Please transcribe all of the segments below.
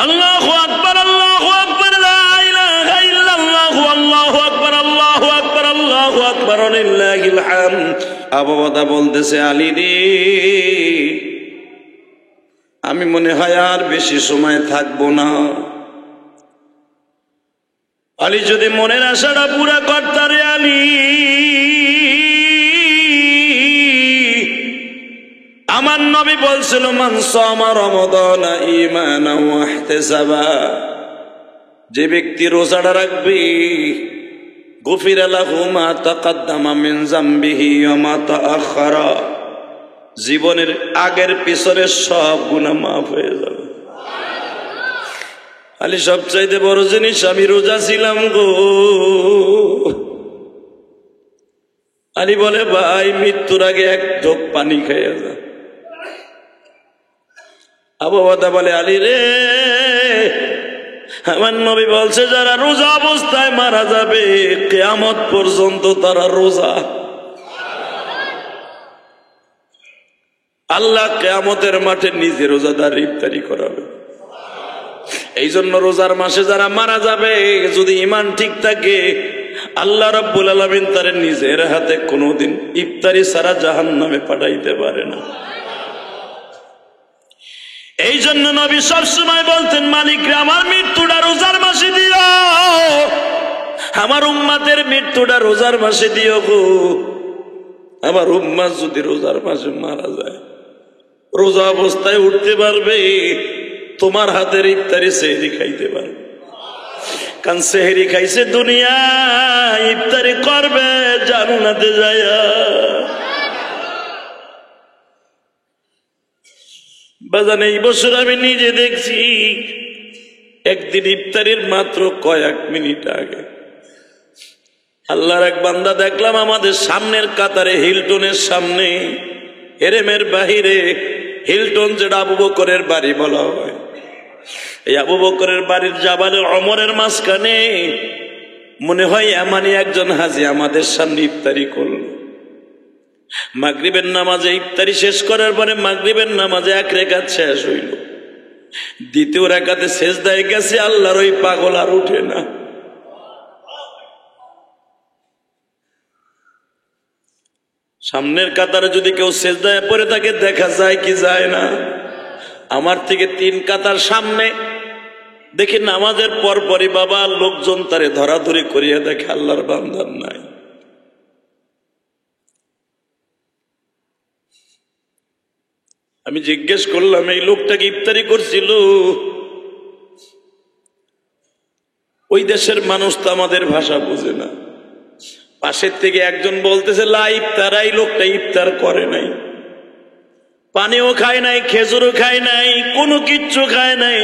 আল্লাহু আকবার, আল্লাহু আকবার, লা ইলাহা ইল্লাল্লাহু, আল্লাহু আকবার, আল্লাহু আকবার, আল্লাহু আকবার, লিল্লাহিল হামদ। আবু বকর বলতেছে, আলী রে, আমি মনে হয় আর বেশি সময় থাকবো না। আলী যদি মনের আশাটা পুরা করতারে, আলী আমার নবী বলছিল, মান সামা রমাদান ঈমানান ওয়া ইহতিসাবা, যে ব্যক্তি রোজাটা রাখবে, গুফিরা লাহু মা তাকাদ্দামা মিন যামবিহি ওয়া মা তাআখারা, জীবনের আগের পিছনের সব গুনাহ মাফ হয়ে যাবে। আলী সবচাইতে বড় জিনিস, আমি রোজা ছিলাম গো। আলী বলে, ভাই মৃত্যুর আগে এক ঢোক পানি খেয়ে যা। আবু বকর বলে, আলী রে, আমার নবী বলছে যারা রোজা অবস্থায় মারা যাবে কিয়ামত পর্যন্ত তারা রোজা। আল্লাহ কিয়ামতের মাঠে নিজে রোজাদার ইফতারি করাবে। এই জন্য রোজার মাসে যারা মারা যাবে, যদি ঈমান ঠিক থাকে, আল্লাহ রাব্বুল আলামিন তার নিজের হাতে কোনোদিন ইফতারি ছাড়া জাহান্নামে পাঠাইতে পারে না। এই জন্য নবী সবসময় বলতেন, মালিক রে, আমার মৃত্যুটা রোজার মাসে দিও, আমার উম্মতের মৃত্যুটা রোজার মাসে দিও গো। আমার উম্মত যদি রোজার মাসে মারা যায়, রোজা অবস্থায় উঠতে পারবে, তোমার হাতের ইফতারি সেহরি খাইতে পারবে। কারণ সেহরি খাইছে দুনিয়া, ইফতারি করবে জান্নাতে যায়া। বাজান, এই বছর আমি নিজে দেখছি, একদিন ইফতারির মাত্র কয়েক মিনিট আগে আল্লাহর এক বান্দা দেখলাম আমাদের সামনের কাতারে, হিলটনের সামনে, হেরেমের বাহিরে, হিলটন যেটা আবু বকরের বাড়ি বলা হয়, এই আবু বকরের বাড়ির জাবালে ওমরের মাঝখানে মনে হয় এমনই একজন হাজী আমাদের সামনে ইফতারি করল। মাগরিবের নামাজে ইফতারি শেষ করার পরে মাগরিবের নামাজে এক রাকাত শেষ হইল, দ্বিতীয় রাকাতে সেজদায় গেছে, আল্লাহর ওই পাগল আর উঠে না। সামনের কাতারে যদি কেউ সেজদায় পড়ে তাকে দেখা যায় কি যায় না? আমার থেকে 3 কাতার সামনে দেখি নামাজের পরপরই বাবা লোকজন তারে ধরাধরি করিয়া দেখে আল্লাহর বান্দার নাই। আমি জিজ্ঞেস করলাম, এই লোকটাকে ইফতারি করছিল? ওই দেশের মানুষ তো আমাদের ভাষা বুঝে না। পাশের থেকে একজন বলতেছে, লা ইফতার, এই লোকটা ইফতার করে নাই, পানিও খায় নাই, খেজুরও খায় নাই, কোনো কিচ্ছু খায় নাই।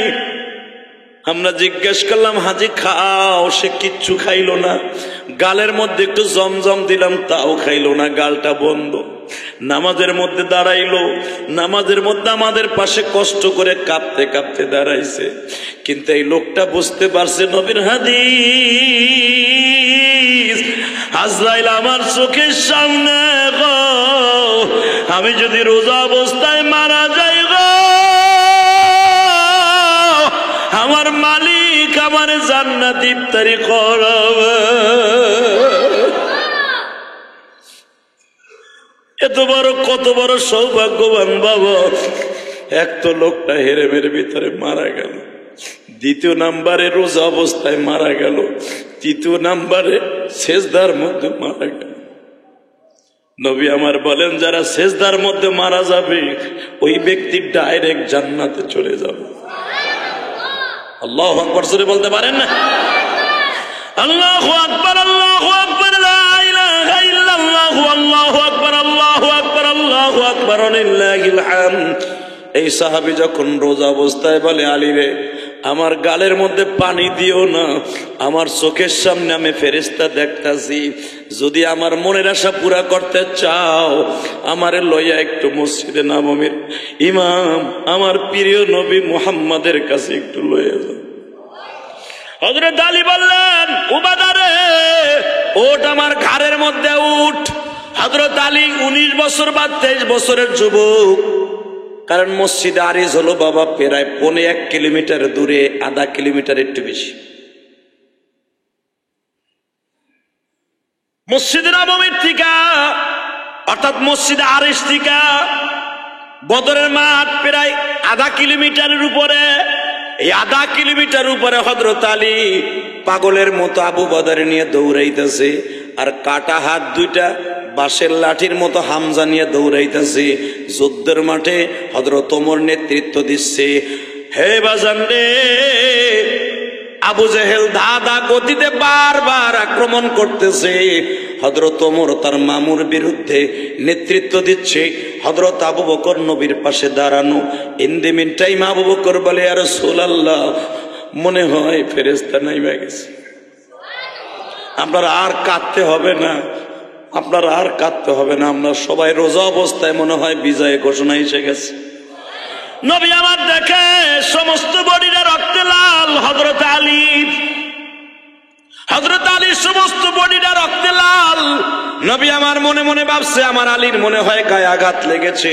আমরা জিজ্ঞেস করলাম, হাজি খাও? সে কিচ্ছু খাইলো না। গালের মধ্যে একটু জমজম দিলাম, তাও খাইলো না, গালটা বন্ধ। নামাজের মধ্যে দাঁড়াইলো, নামাজের মধ্যে আমাদের পাশে কষ্ট করে কাঁপতে কাঁপতে দাঁড়াইছে। কিন্তু এই লোকটা বুঝতে পারছে নবীর হাদিস, আজরাইল আমার চোখের সামনে গো, আমি যদি রোজা অবস্থায় মারা যাই গো, আমার মালিক আমার জান্নাত ইফতারি করাবে। কত বড় সৌভাগ্যবান বাবা! এক তো লোকটা হেরেমের ভিতরে মারা গেল, দ্বিতীয় নাম্বারে রোজা অবস্থায় মারা গেল, তৃতীয় নাম্বারে সেজদার মধ্যে মারা গেল। নবী আমার বলেন, যারা সেজদার মধ্যে মারা যাবে ওই ব্যক্তি ডাইরেক্ট জান্নাতে চলে যাবে। আল্লাহু আকবার জোরে বলতে পারেন না? আল্লাহু আকবার, আল্লাহু আকবার, লা ইলাহা ইল্লাল্লাহু, আল্লাহু আকবার, আল্লাহু আকবার, আল্লাহু আকবার, লিল্লাহিল হামদ। এই সাহাবী যখন রোজা অবস্থায় বলে, আলী রে, আমার গালের মধ্যে পানি দিও না, আমার চোখের সামনে আমি ফেরেশতা দেখতাছি, যদি আমার মনের আশা পুরা করতে চাও আমারে লইয়া একটু মসজিদে নববীর ইমাম আমার প্রিয় নবী মুহাম্মাদের কাছে একটু লইয়া যাও। হযরত আলী বললেন, উবাদা রে, ওঠ আমার ঘাড়ের মধ্যে উঠ। হযরত আলী 19 বছর বা 23 বছরের যুবক, কারণ মসজিদে আরিজ হলো বাবা প্রায় 1.5 কিলোমিটার দূরে, 0.5 কিলোমিটার একটু বেশি। মসজিদে নববীর থেকে অর্থাৎ মসজিদে আরিজ থেকে বদরের মাঠ প্রায় 0.5 কিলোমিটারের উপরে। এই 0.5 কিলোমিটার উপরে হযরত আলী পাগলের মতো আবু বদর নিয়ে দৌড়াইতেছে, আর কাটা হাত দুইটা বাঁশের লাঠির মতো হামজা নিয়ে দৌড়াইতেছে। যুদ্ধের মাঠে হযরত ওমর নেতৃত্ব দিচ্ছে। হে বাজান রে, আবু জেহেল দাদা গতিতে বারবার আক্রমণ করতেছে। হযরত ওমর তার মামুর বিরুদ্ধে নেতৃত্ব দিচ্ছে। হযরত আবু বকর নবীর পাশে দাঁড়ানো। In the meantime Abu Bakr বলে, ইয়া রাসূলুল্লাহ, মনে হয় ফেরেশতা নাইমা গেছে, আপনার আর কাঁদতে হবে না, আপনার আর কাঁদতে হবে না, আমরা সবাই রোজা অবস্থায় মনে হয় বিজয় ঘোষণা এসে গেছে। নবী আমার দেখে সমস্ত বডিটা রক্তে লাল। হযরত আলীর সমস্ত বডিটা রক্তে লাল। নবী আমার মনে মনে ভাবছে, আমার আলীর মনে হয় গায়ে আঘাত লেগেছে।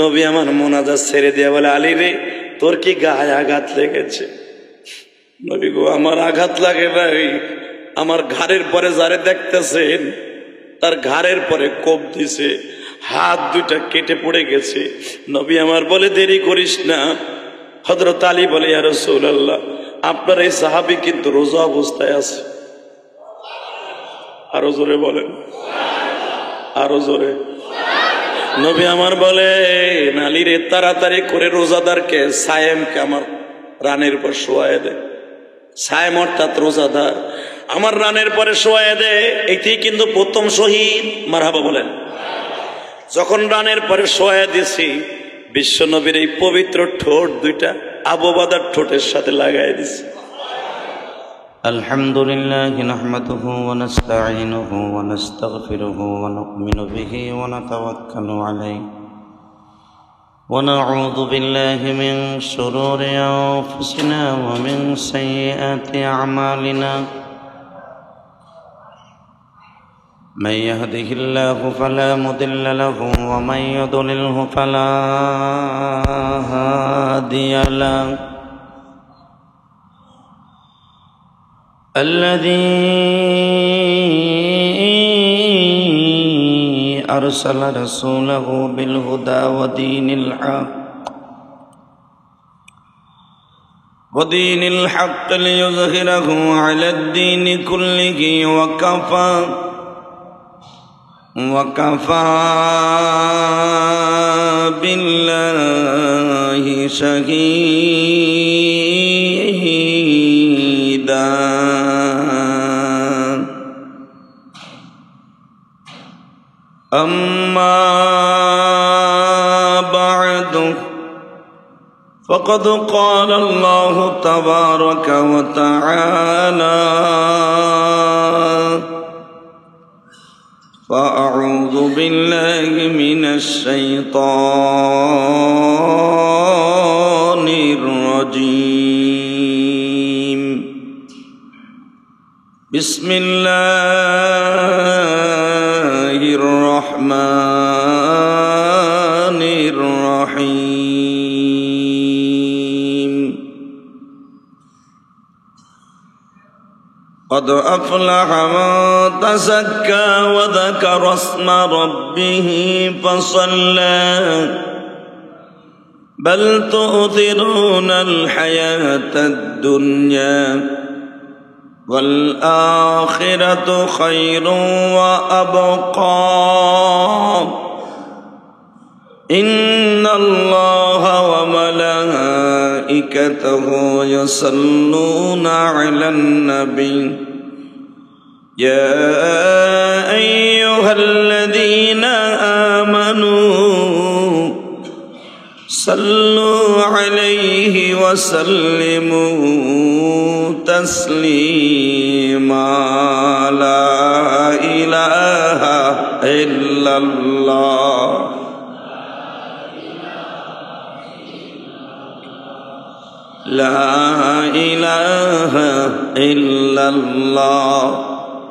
নবী আমার মোনাজাত ছেড়ে দিয়ে বলে, আলী রে, তোর কি গায়ে আঘাত লেগেছে? নবী গো, আমার আঘাত লাগে নাই, আমার ঘাড়ের পরে যারে দেখতেছেন তার ঘাড়ের পরে কোপ দিছে, হাত দুইটা কেটে পড়ে গেছে। নবী আমার বলে, দেরি করিস না। হযরত আলী বলে, ইয়া রাসূলুল্লাহ, আপনার এই সাহাবী কিন্তু রোজা অবস্থায় আছে। আরো জোরে বলেন, আরো জোরে। নবী আমার বলে, আলী রে, তাড়াতাড়ি করে রোজাদারকে সায়েমকে আমার রানের উপর শোয়ায় দে। সায়েম অর্থাৎ রোজাদার, আমার রানের পরে শোয়ায় দে। এটি কিন্তু প্রথম শহীদ, মারহাবা বলেন। যখন রানের পরে শোয়ায় দিছি, বিশ্ব নবীর এই পবিত্র ঠোঁট দুইটা আবু বকরের ঠোঁটের সাথে লাগাই দিছি। আলহামদুলিল্লাহ নাহমাদুহু ওয়া নাস্তাঈনুহু ওয়া নাস্তাগফিরুহু ওয়া নু'মিনু বিহি ওয়া নাতাওয়াক্কালু আলাইহি ওয়া নাউযু বিল্লাহি মিন শুরুরি আনফুসিনা ওয়া মিন সাইয়্যাতি আ'মালিনা। من يهده الله فلا مضل له ومن يضلله فلا هادي له. الذي أرسل رسوله بالهدى ودين الحق ليظهره على الدين كله وكفى بالله شهيدا. أما بعد فقد قال الله تبارك وتعالى: فأعوذ بالله من الشيطان الرجيم. بسم الله الرحمن الرحيم. قد أفلح من تزكى وذكر اسم ربه فصلى بل تؤثرون الحياة الدنيا والآخرة خير وأبقى. إن الله وملائكته يصلون على النبي يا أيها الذين آمنوا صلوا عليه وسلموا تسليما. لا إله إلا الله. لا إله إلا الله.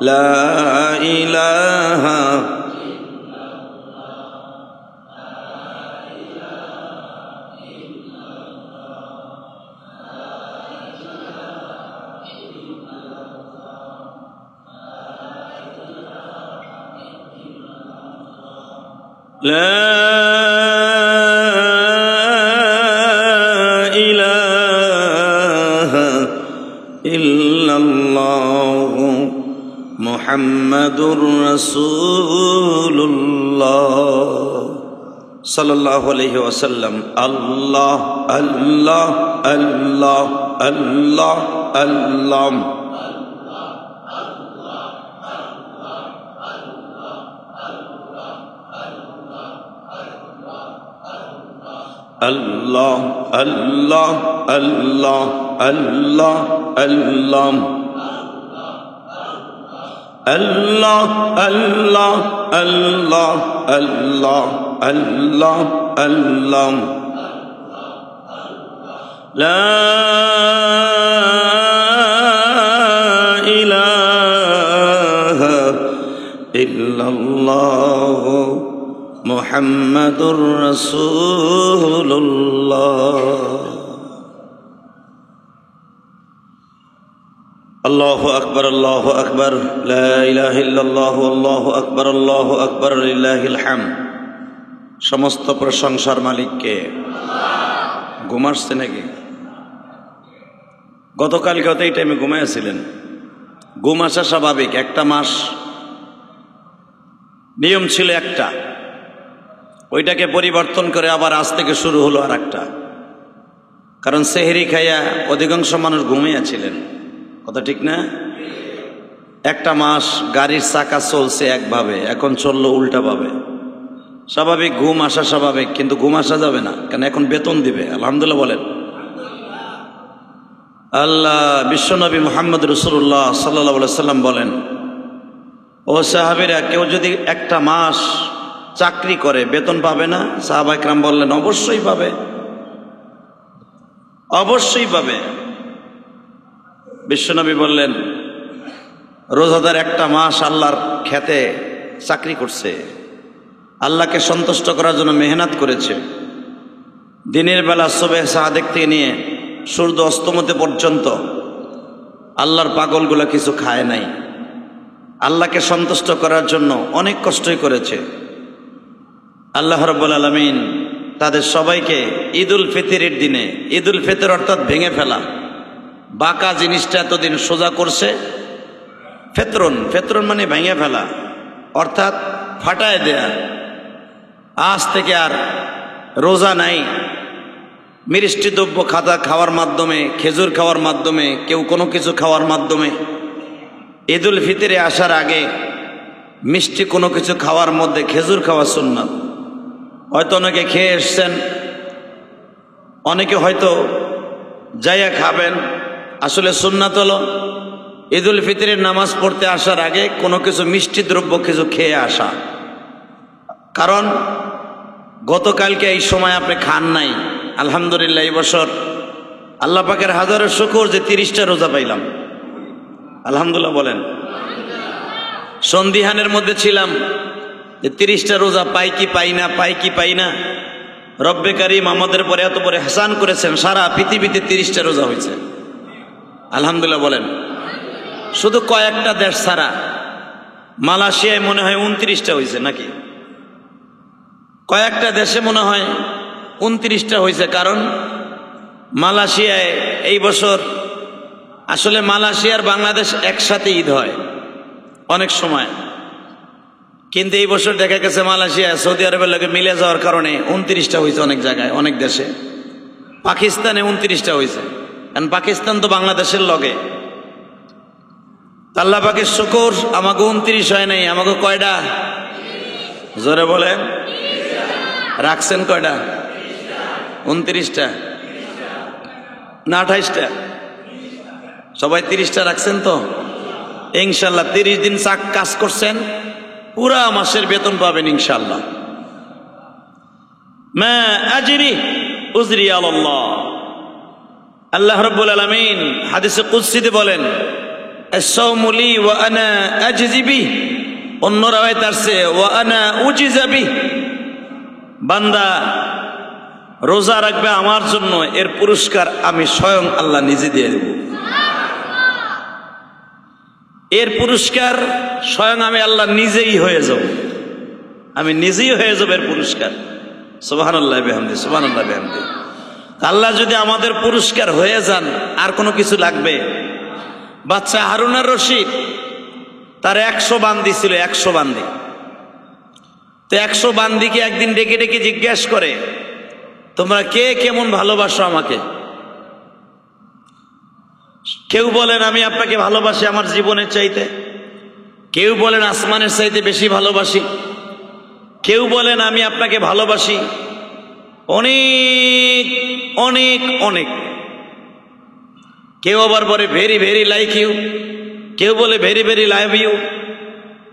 لا إله لا إله إلا الله محمد رسول الله সাল্লাল্লাহু আলাইহি ওয়াসাল্লাম। আল্লাহ আল্লাহ আল্লাহ আল্লাহ আল্লাহ। আল্লাহ আল্লাহ আল্লাহ আল্লাহ আল্লাহ আল্লাহ আল্লাহ আল্লাহ আল্লাহ আল্লাহ আল্লাহ। লা ইলাহা ইল্লাল্লাহ মুহাম্মাদুর রাসূলুল্লাহ। আল্লাহু আকবার আল্লাহু আকবার লা ইলাহা ইল্লাল্লাহু আল্লাহু আকবার আল্লাহু আকবার লিল্লাহিল হামদ। সমস্ত প্রশংসার মালিককে। ঘুম আসছে নাকি? গতকালকে এই টাইমে ঘুমাইছিলেন? ঘুম আসা স্বাভাবিক। একটা মাস নিয়ম ছিল একটা, ওইটাকে পরিবর্তন করে আবার আজ থেকে শুরু হলো আর একটা। কারণ সেহরি খাইয়া অধিকাংশ মানুষ ঘুমিয়েছিলেন, কথা ঠিক না? একটা মাস গাড়ির চাকা চলছে একভাবে, এখন চললো উল্টাভাবে। স্বাভাবিক ঘুম আসা স্বাভাবিক, কিন্তু ঘুম আসা যাবে না, কারণ এখন বেতন দিবে। আলহামদুলিল্লাহ বলেন। আল্লাহ বিশ্বনবী মুহাম্মদ রাসূলুল্লাহ সাল্লাল্লাহু আলাইহি সাল্লাম বলেন, ও সাহাবীরা, কেউ যদি একটা মাস চাকরি করে বেতন পাবে না? সাহাবা ইকরাম বললেন, অবশ্যই পাবে, অবশ্যই পাবে। বিশ্বনবী বললেন, রোজাদার একটা মাস আল্লাহর খেতে চাকরি করছে, আল্লাহকে সন্তুষ্ট করার জন্য মেহনত করেছে। দিনের বেলা সুবহে সাদেক থেকে নিয়ে সূর্য অস্তমতে পর্যন্ত আল্লাহর পাগলগুলো কিছু খায় নাই, আল্লাহকে সন্তুষ্ট করার জন্য অনেক কষ্টই করেছে। আল্লাহ রাব্বুল আলামিন তাদের সবাইকে ঈদুল ফিতরের দিনে, ঈদুল ফিতর অর্থাৎ ভেঙে ফেলা, বাঁকা জিনিসটা এতদিন সোজা করছে। ফেতরন, ফেতরন মানে ভেঙে ফেলা, অর্থাৎ ফাটায় দেয়া। আজ থেকে আর রোজা নাই, মিষ্টি দ্রব্য খাওয়ার মাধ্যমে, খেজুর খাওয়ার মাধ্যমে, কেউ কোনো কিছু খাওয়ার মাধ্যমে। ঈদুল ফিতরে আসার আগে মিষ্টি কোনো কিছু খাওয়ার মধ্যে খেজুর খাওয়া সুন্নাত। হয়তো অনেকে খেয়ে এসছেন, অনেকে হয়তো যাইয়া খাবেন। আসলে সুন্নাত হলো ঈদুল ফিতরের নামাজ পড়তে আসার আগে কোনো কিছু মিষ্টি দ্রব্য কিছু খেয়ে আসা। কারণ গতকালকে এই সময় আপনি খান নাই। আলহামদুলিল্লাহ, এই বছর আল্লাহ পাকের হাজারো শুকর যে 30টা রোজা পাইলাম। আলহামদুলিল্লাহ বলেন। সন্দিহানের মধ্যে ছিলাম যে 30টা রোজা পাই কি পাই না, পাই কি পাই না। রব্বে কারিম আমাদের পরে এত বড় ইহসান করেছেন, সারা পৃথিবীতে 30টা রোজা হয়েছে। আলহামদুলিল্লাহ বলেন। শুধু কয়েকটা দেশ ছাড়া, মালয়েশিয়ায় মনে হয় 29টা হয়েছে নাকি, কয়েকটা দেশে মনে হয় 29টা হয়েছে। কারণ মালয়েশিয়ায় এই বছর, আসলে মালয়েশিয়ার বাংলাদেশ একসাথে ঈদ হয় অনেক সময়, কিন্তু এই বছর দেখা গেছে মালয়েশিয়া সৌদি আরবের লগে মিলে যাওয়ার কারণে 29টা হয়েছে অনেক জায়গায়, অনেক দেশে। পাকিস্তানে 29টা হয়েছে, কারণ পাকিস্তান তো বাংলাদেশের লগে। আল্লাহ পাকের শুকর, আমাকে 29 হয় নাই, আমাকে কয়টা? জোরে বলেন। রাখছেন কয়টা? 29টা না 28টা? সবাই 30টা রাখছেন তো? ইনশাল্লাহ 30 দিন কাজ করছেন, পুরা মাসের বেতন পাবেন ইনশাল্লাহ। মা আজরি উজরি আলাল্লাহ। আল্লাহ রাব্বুল আলামিন হাদিসে কুদসিতে বলেন, আস-সাওমু লি ওয়া আনা আজজি বিহি। অন্য রাওয়ায়াত আছে ওয়া আনা উজিজা বিহি। বান্দা রোজা রাখবে আমার জন্য, এর পুরস্কার আমি স্বয়ং আল্লাহ নিজে দিয়ে দেব। এর পুরস্কার স্বয়ং আমি আল্লাহ নিজেই হয়ে যাব। আমি নিজেই হয়ে যাবে পুরস্কার। সুবহানাল্লাহ বিহামদি, সুবহানাল্লাহ বিহামদি। আল্লাহ যদি আমাদের পুরস্কার হয়ে যান, আর কোনো কিছু লাগবে? বাচ্চা হারুন আর রশিদ, তার 100 বান্দি ছিল, 100 বান্দি। তো 100 বান্দিকে একদিন ডেকে ডেকে জিজ্ঞেস করে, তোমরা কে কেমন ভালোবাসো আমাকে? কেউ বলেন আমি আপনাকে ভালোবাসি আমার জীবনের চাইতে, কেউ বলেন আসমানের চাইতে বেশি ভালোবাসি, কেউ বলেন আমি আপনাকে ভালোবাসি অনেক অনেক অনেক, কেউ আবার বলে ভেরি ভেরি লাইক ইউ, কেউ বলে ভেরি ভেরি লাভ ইউ।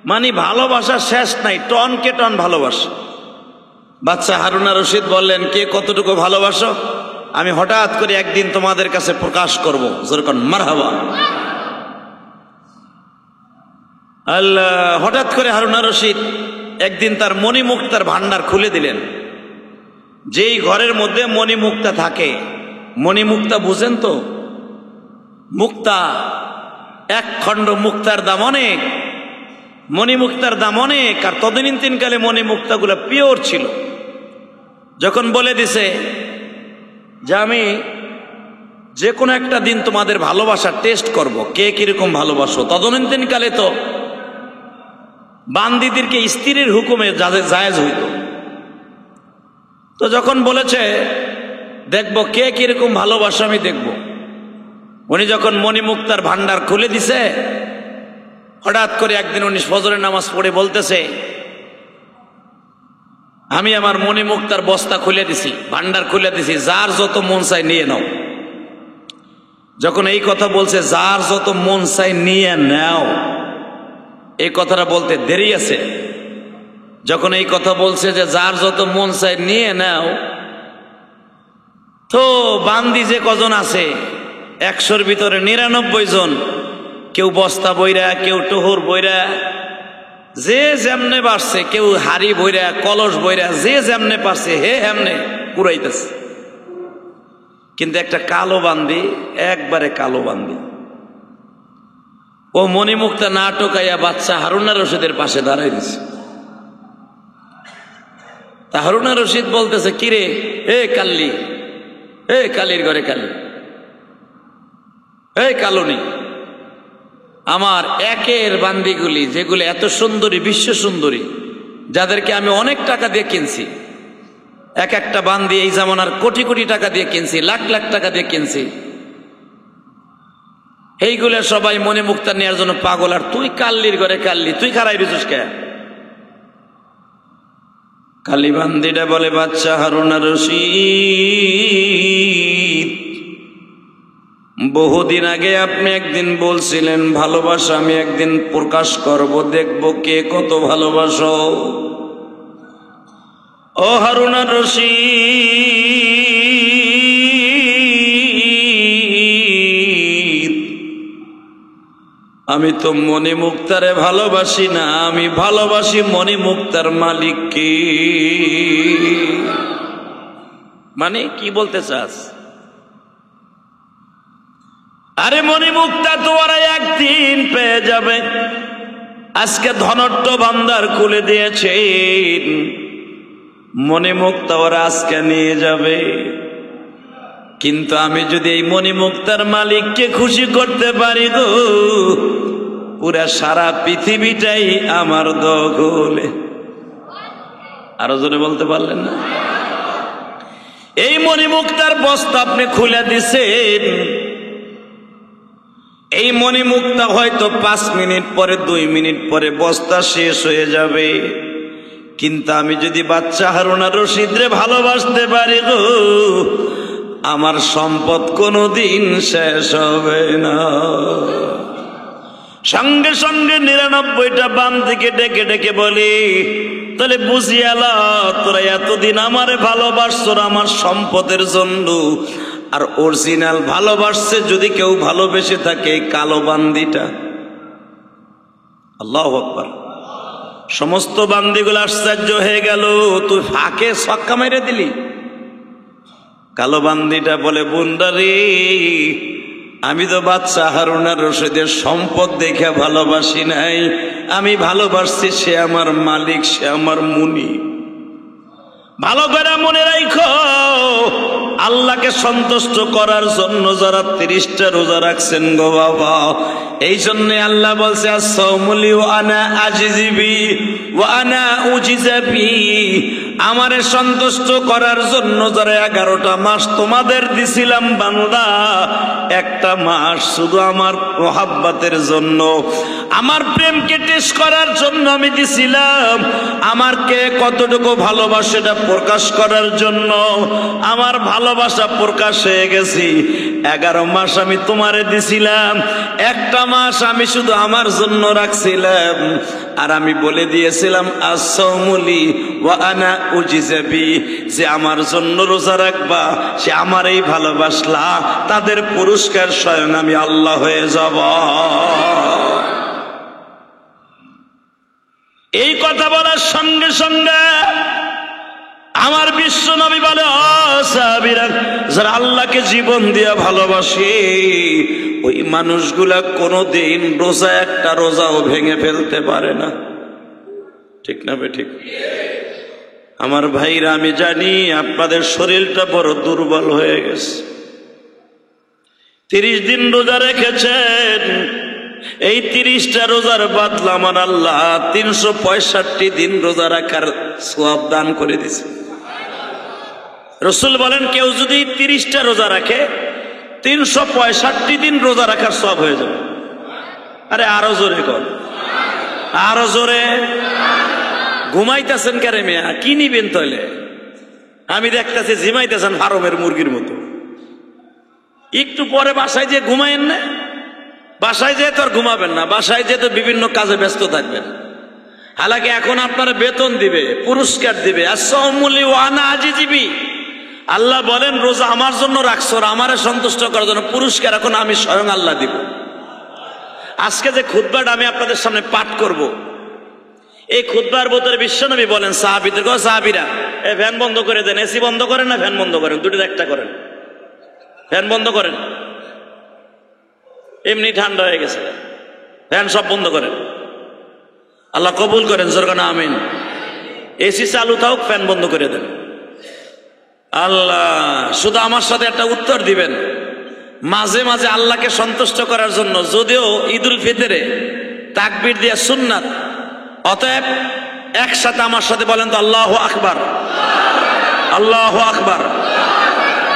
মানে ভালোবাসা শেষ নাই, টনকে টন ভালোবাসা। বাচ্চা হারুন আর রশিদ বললেন, কে কতটুকু ভালোবাসো আমি হঠাৎ করে একদিন তোমাদের কাছে প্রকাশ করব। যেরকম মারহাবা। আল্লাহ হঠাৎ করে হারুন আর রশিদ একদিন তার মণিমুক্তার ভান্ডার খুলে দিলেন। যেই ঘরের মধ্যে মণিমুক্তা থাকে, মণিমুক্তা বুঝেন তো? মুক্তা, এক খণ্ড মুক্তার দাম অনেক, মণিমুক্তার দাম অনেক। আর তদানীন্তনকালে মণিমুক্তাগুলো পিওর ছিল। যখন বলে দিছে যে আমি যে কোনো একটা দিন তোমাদের ভালোবাসা টেস্ট করব, কে কিরকম ভালোবাসো। তদানীন্তনকালে তো বান্দিদেরকে স্ত্রীর হুকুমে জায়েজ হইত। তো যখন বলেছে দেখব কে কিরকম ভালোবাসো আমি দেখব, উনি যখন মণিমুক্তার ভান্ডার খুলে দিছে, হঠাৎ করে একদিন উনি ফজরের নামাজ পড়ে বলতেছে, আমি আমার মণিমুক্তার বস্তা খুলে দিছি, ভান্ডার খুলে দিছি, যার যত মন চাই নিয়ে নাও। যখন এই কথা বলছে যার যত মন চাই নিয়ে নাও, এই কথাটা বলতে দেরি আছে। যখন এই কথা বলছে যে যার যত মন চাই নিয়ে নাও, তো বান্দি যে কজন আছে 100-র ভিতরে 99 জন, কেউ বস্তা বইরা, কেউ টহর বইরা, যে যেমনে পারছে, কেউ হাড়ি বইরা, কলস বইরা, যে যেমনে পারছে হে হেমনে কুড়াইতেছে। কিন্তু একটা কালো বান্দি, একবারে কালো বান্দি, ও মণিমুক্তা না টোকাইয়া বাচ্চা হারুন আর রশিদের পাশে দাঁড়াই দিছে। তা হারুন আর রশিদ বলতেছে, কিরে এ কাল্লি, এ কালির ঘরে কালি, এই কালুনি, আমার একের বান্দিগুলি যেগুলি এত সুন্দরী, বিশ্ব সুন্দরী, যাদেরকে আমি অনেক টাকা দিয়ে কিনছি, এক একটা বান্দি এই জামানার কোটি কোটি টাকা দিয়ে কিনছি, লাখ লাখ টাকা দিয়ে কিনছি, এইগুলো সবাই মণিমুক্তা নেওয়ার জন্য পাগল। আর তুই কাল্লির ঘরে কাল্লি, তুই খারাই দিছিস কে? কালি বান্দিটা বলে, বাচ্চা হারুন আর রশিদ, বহুদিন আগে আপনি একদিন বলছিলেন ভালোবাসা আমি একদিন প্রকাশ করব, দেখব কে কত ভালোবাসো। ও হারুন আর রশিদ, আমি তো মণিমুক্তারে ভালোবাসি না, আমি ভালোবাসি মণিমুক্তার মালিককে। মানে কি বলতে চাস? আরে মণিমুক্তা তো ওরা একদিন পেয়ে যাবে। আজকে ধনট্ট ভান্ডার খুলে দিয়েছেন, মণিমুক্তা ওরা আজকে নিয়ে যাবে। কিন্তু আমি যদি এই মণিমুক্তার মালিককে খুশি করতে পারি গো, পুরা সারা পৃথিবীটাই আমার দখলে। আরো জোরে বলতে পারলেন না? এই মণিমুক্তার বস্তা আপনি খুলে দিছেন, এই মণিমুক্তা হয়তো 5 মিনিট পরে, 2 মিনিট পরে বস্তা শেষ হয়ে যাবে। কিন্তু আমি যদি বাচ্চা হারুন আর রশিদরে ভালোবাসতে পারি গো, আমার সম্পদ কোনোদিন শেষ হবে না। সঙ্গে সঙ্গে 99টা বান্দিকে ডেকে ডেকে বলি, তাহলে বুঝিয়ালা তোরা এতদিন আমারে ভালোবাসছো আমার সম্পদের জন্য, আর অরিজিনাল ভালোবাসছে যদি কেউ ভালোবেসে থাকে কালো বান্দিটা। আল্লাহু আকবার। সমস্ত বান্দিগুলো আশ্চর্য হয়ে গেল, তুই ফাঁকে ছক্কা মেরে দিলি। কালো বান্দিটা বলে, বুন্ডারি, আমি তো বাচ্চা হারুন আর রশিদের সম্পদ দেখে ভালোবাসি নাই, আমি ভালোবাসছি, সে আমার মালিক, সে আমার মুনি। ভালো করে মনে রাখো, আল্লাহকে সন্তুষ্ট করার জন্য যারা 30টা রোজা রাখছেন গো বাবা, এই জন্য আল্লাহ বলছে আস-সাওমুলি ওয়া আনা আজিজিবি ওয়া আনা উজিজাবি। আমারে সন্তুষ্ট করার জন্য যারা 11টা মাস তোমাদের দিছিলাম বান্দা, একটা মাস শুধু আমার মোহাব্বতের জন্য, আমার প্রেমকে টেস্ট করার জন্য আমি দিছিলাম। আমারকে কতটুকু ভালোবাসে এটা প্রকাশ করার জন্য আমার ভালোবাসা প্রকাশ হয়ে গেছি। 11 মাস আমি তোমারে দিছিলাম, একটা মাস আমি শুধু আমার জন্য রাখছিলাম। আর আমি বলে দিয়েছিলাম আস-সাওমুলি ওয়া আনা উজিজাবি, যে আমার জন্য রোজা রাখবা সে আমারই ভালোবাসলা, তাদের পুরস্কার স্বয়ং আমি আল্লাহ হয়ে যাব। এই কথা বলার সঙ্গে সঙ্গে আমার বিশ্ব নবী বলে, ও সাহাবীরা, যারা আল্লাহকে জীবন দিয়ে ভালোবাসে ওই মানুষগুলা কোনোদিন রোজা একটা রোজাও ভেঙে ফেলতে পারে না। ঠিক না বে ঠিক? আমার ভাইরা, আমি জানি আপনাদের শরীরটা বড় দুর্বল হয়ে গেছে। 30 দিন রোজা রেখেছেন, এই 30টা রোজার বদলা আমার আল্লাহ 365 দিন রোজা রাখার সওয়াব দান করে দিয়েছে। রাসূল বলেন, কেউ যদি 30টা রোজা রাখে 365 দিন রোজা রাখার সওয়াব হয়ে যাবে। আরে আরো জোরে কর, আরো জোরে। ঘুমাইতেছেন কেন মিয়া? কি নিবেন তাহলে? আমি দেখতেছি জিমাইতেছেন ফার্মের মুরগির মতো। একটু পরে বাসায় যে ঘুমায়েন না, বাসায় যেয়ে তো আর ঘুমাবেন না, বাসায় যেয়ে তো বিভিন্ন কাজে ব্যস্ত থাকবেন। হালাকি এখন আপনারা বেতন দিবে, পুরস্কার দিবে। আস-সাওমুলি ওয়া আনা আজিজিবি। আল্লাহ বলেন, রোজা আমার জন্য রাখছো, আমারে সন্তুষ্ট করার জন্য পুরস্কার এখন আমি স্বয়ং আল্লাহ দিব। আজকে যে খুতবাটা আমি আপনাদের সামনে পাঠ করব, এই খুতবার ভিতরে বিশ্বনবী বলেন সাহাবীদের, সাহাবীরা এই ফ্যান বন্ধ করে দেন, এসি বন্ধ করেন না ফ্যান বন্ধ করেন, দুটোর একটা করেন। ফ্যান বন্ধ করেন, এমনি ঠান্ডা হয়ে গেছে, ফ্যান সব বন্ধ করেন। আল্লাহ কবুল করেন, জোরকানা আমিন। এসি চালু থাক, ফ্যান বন্ধ করে দেন। আল্লাহ শুধু আমার সাথে একটা উত্তর দিবেন, মাঝে মাঝে আল্লাহকে সন্তুষ্ট করার জন্য, যদিও ঈদুল ফিতরে তাকবীর দিয়া সুন্নাত, অতএব একসাথে আমার সাথে বলেন তো আল্লাহু আকবার, আল্লাহু আকবার,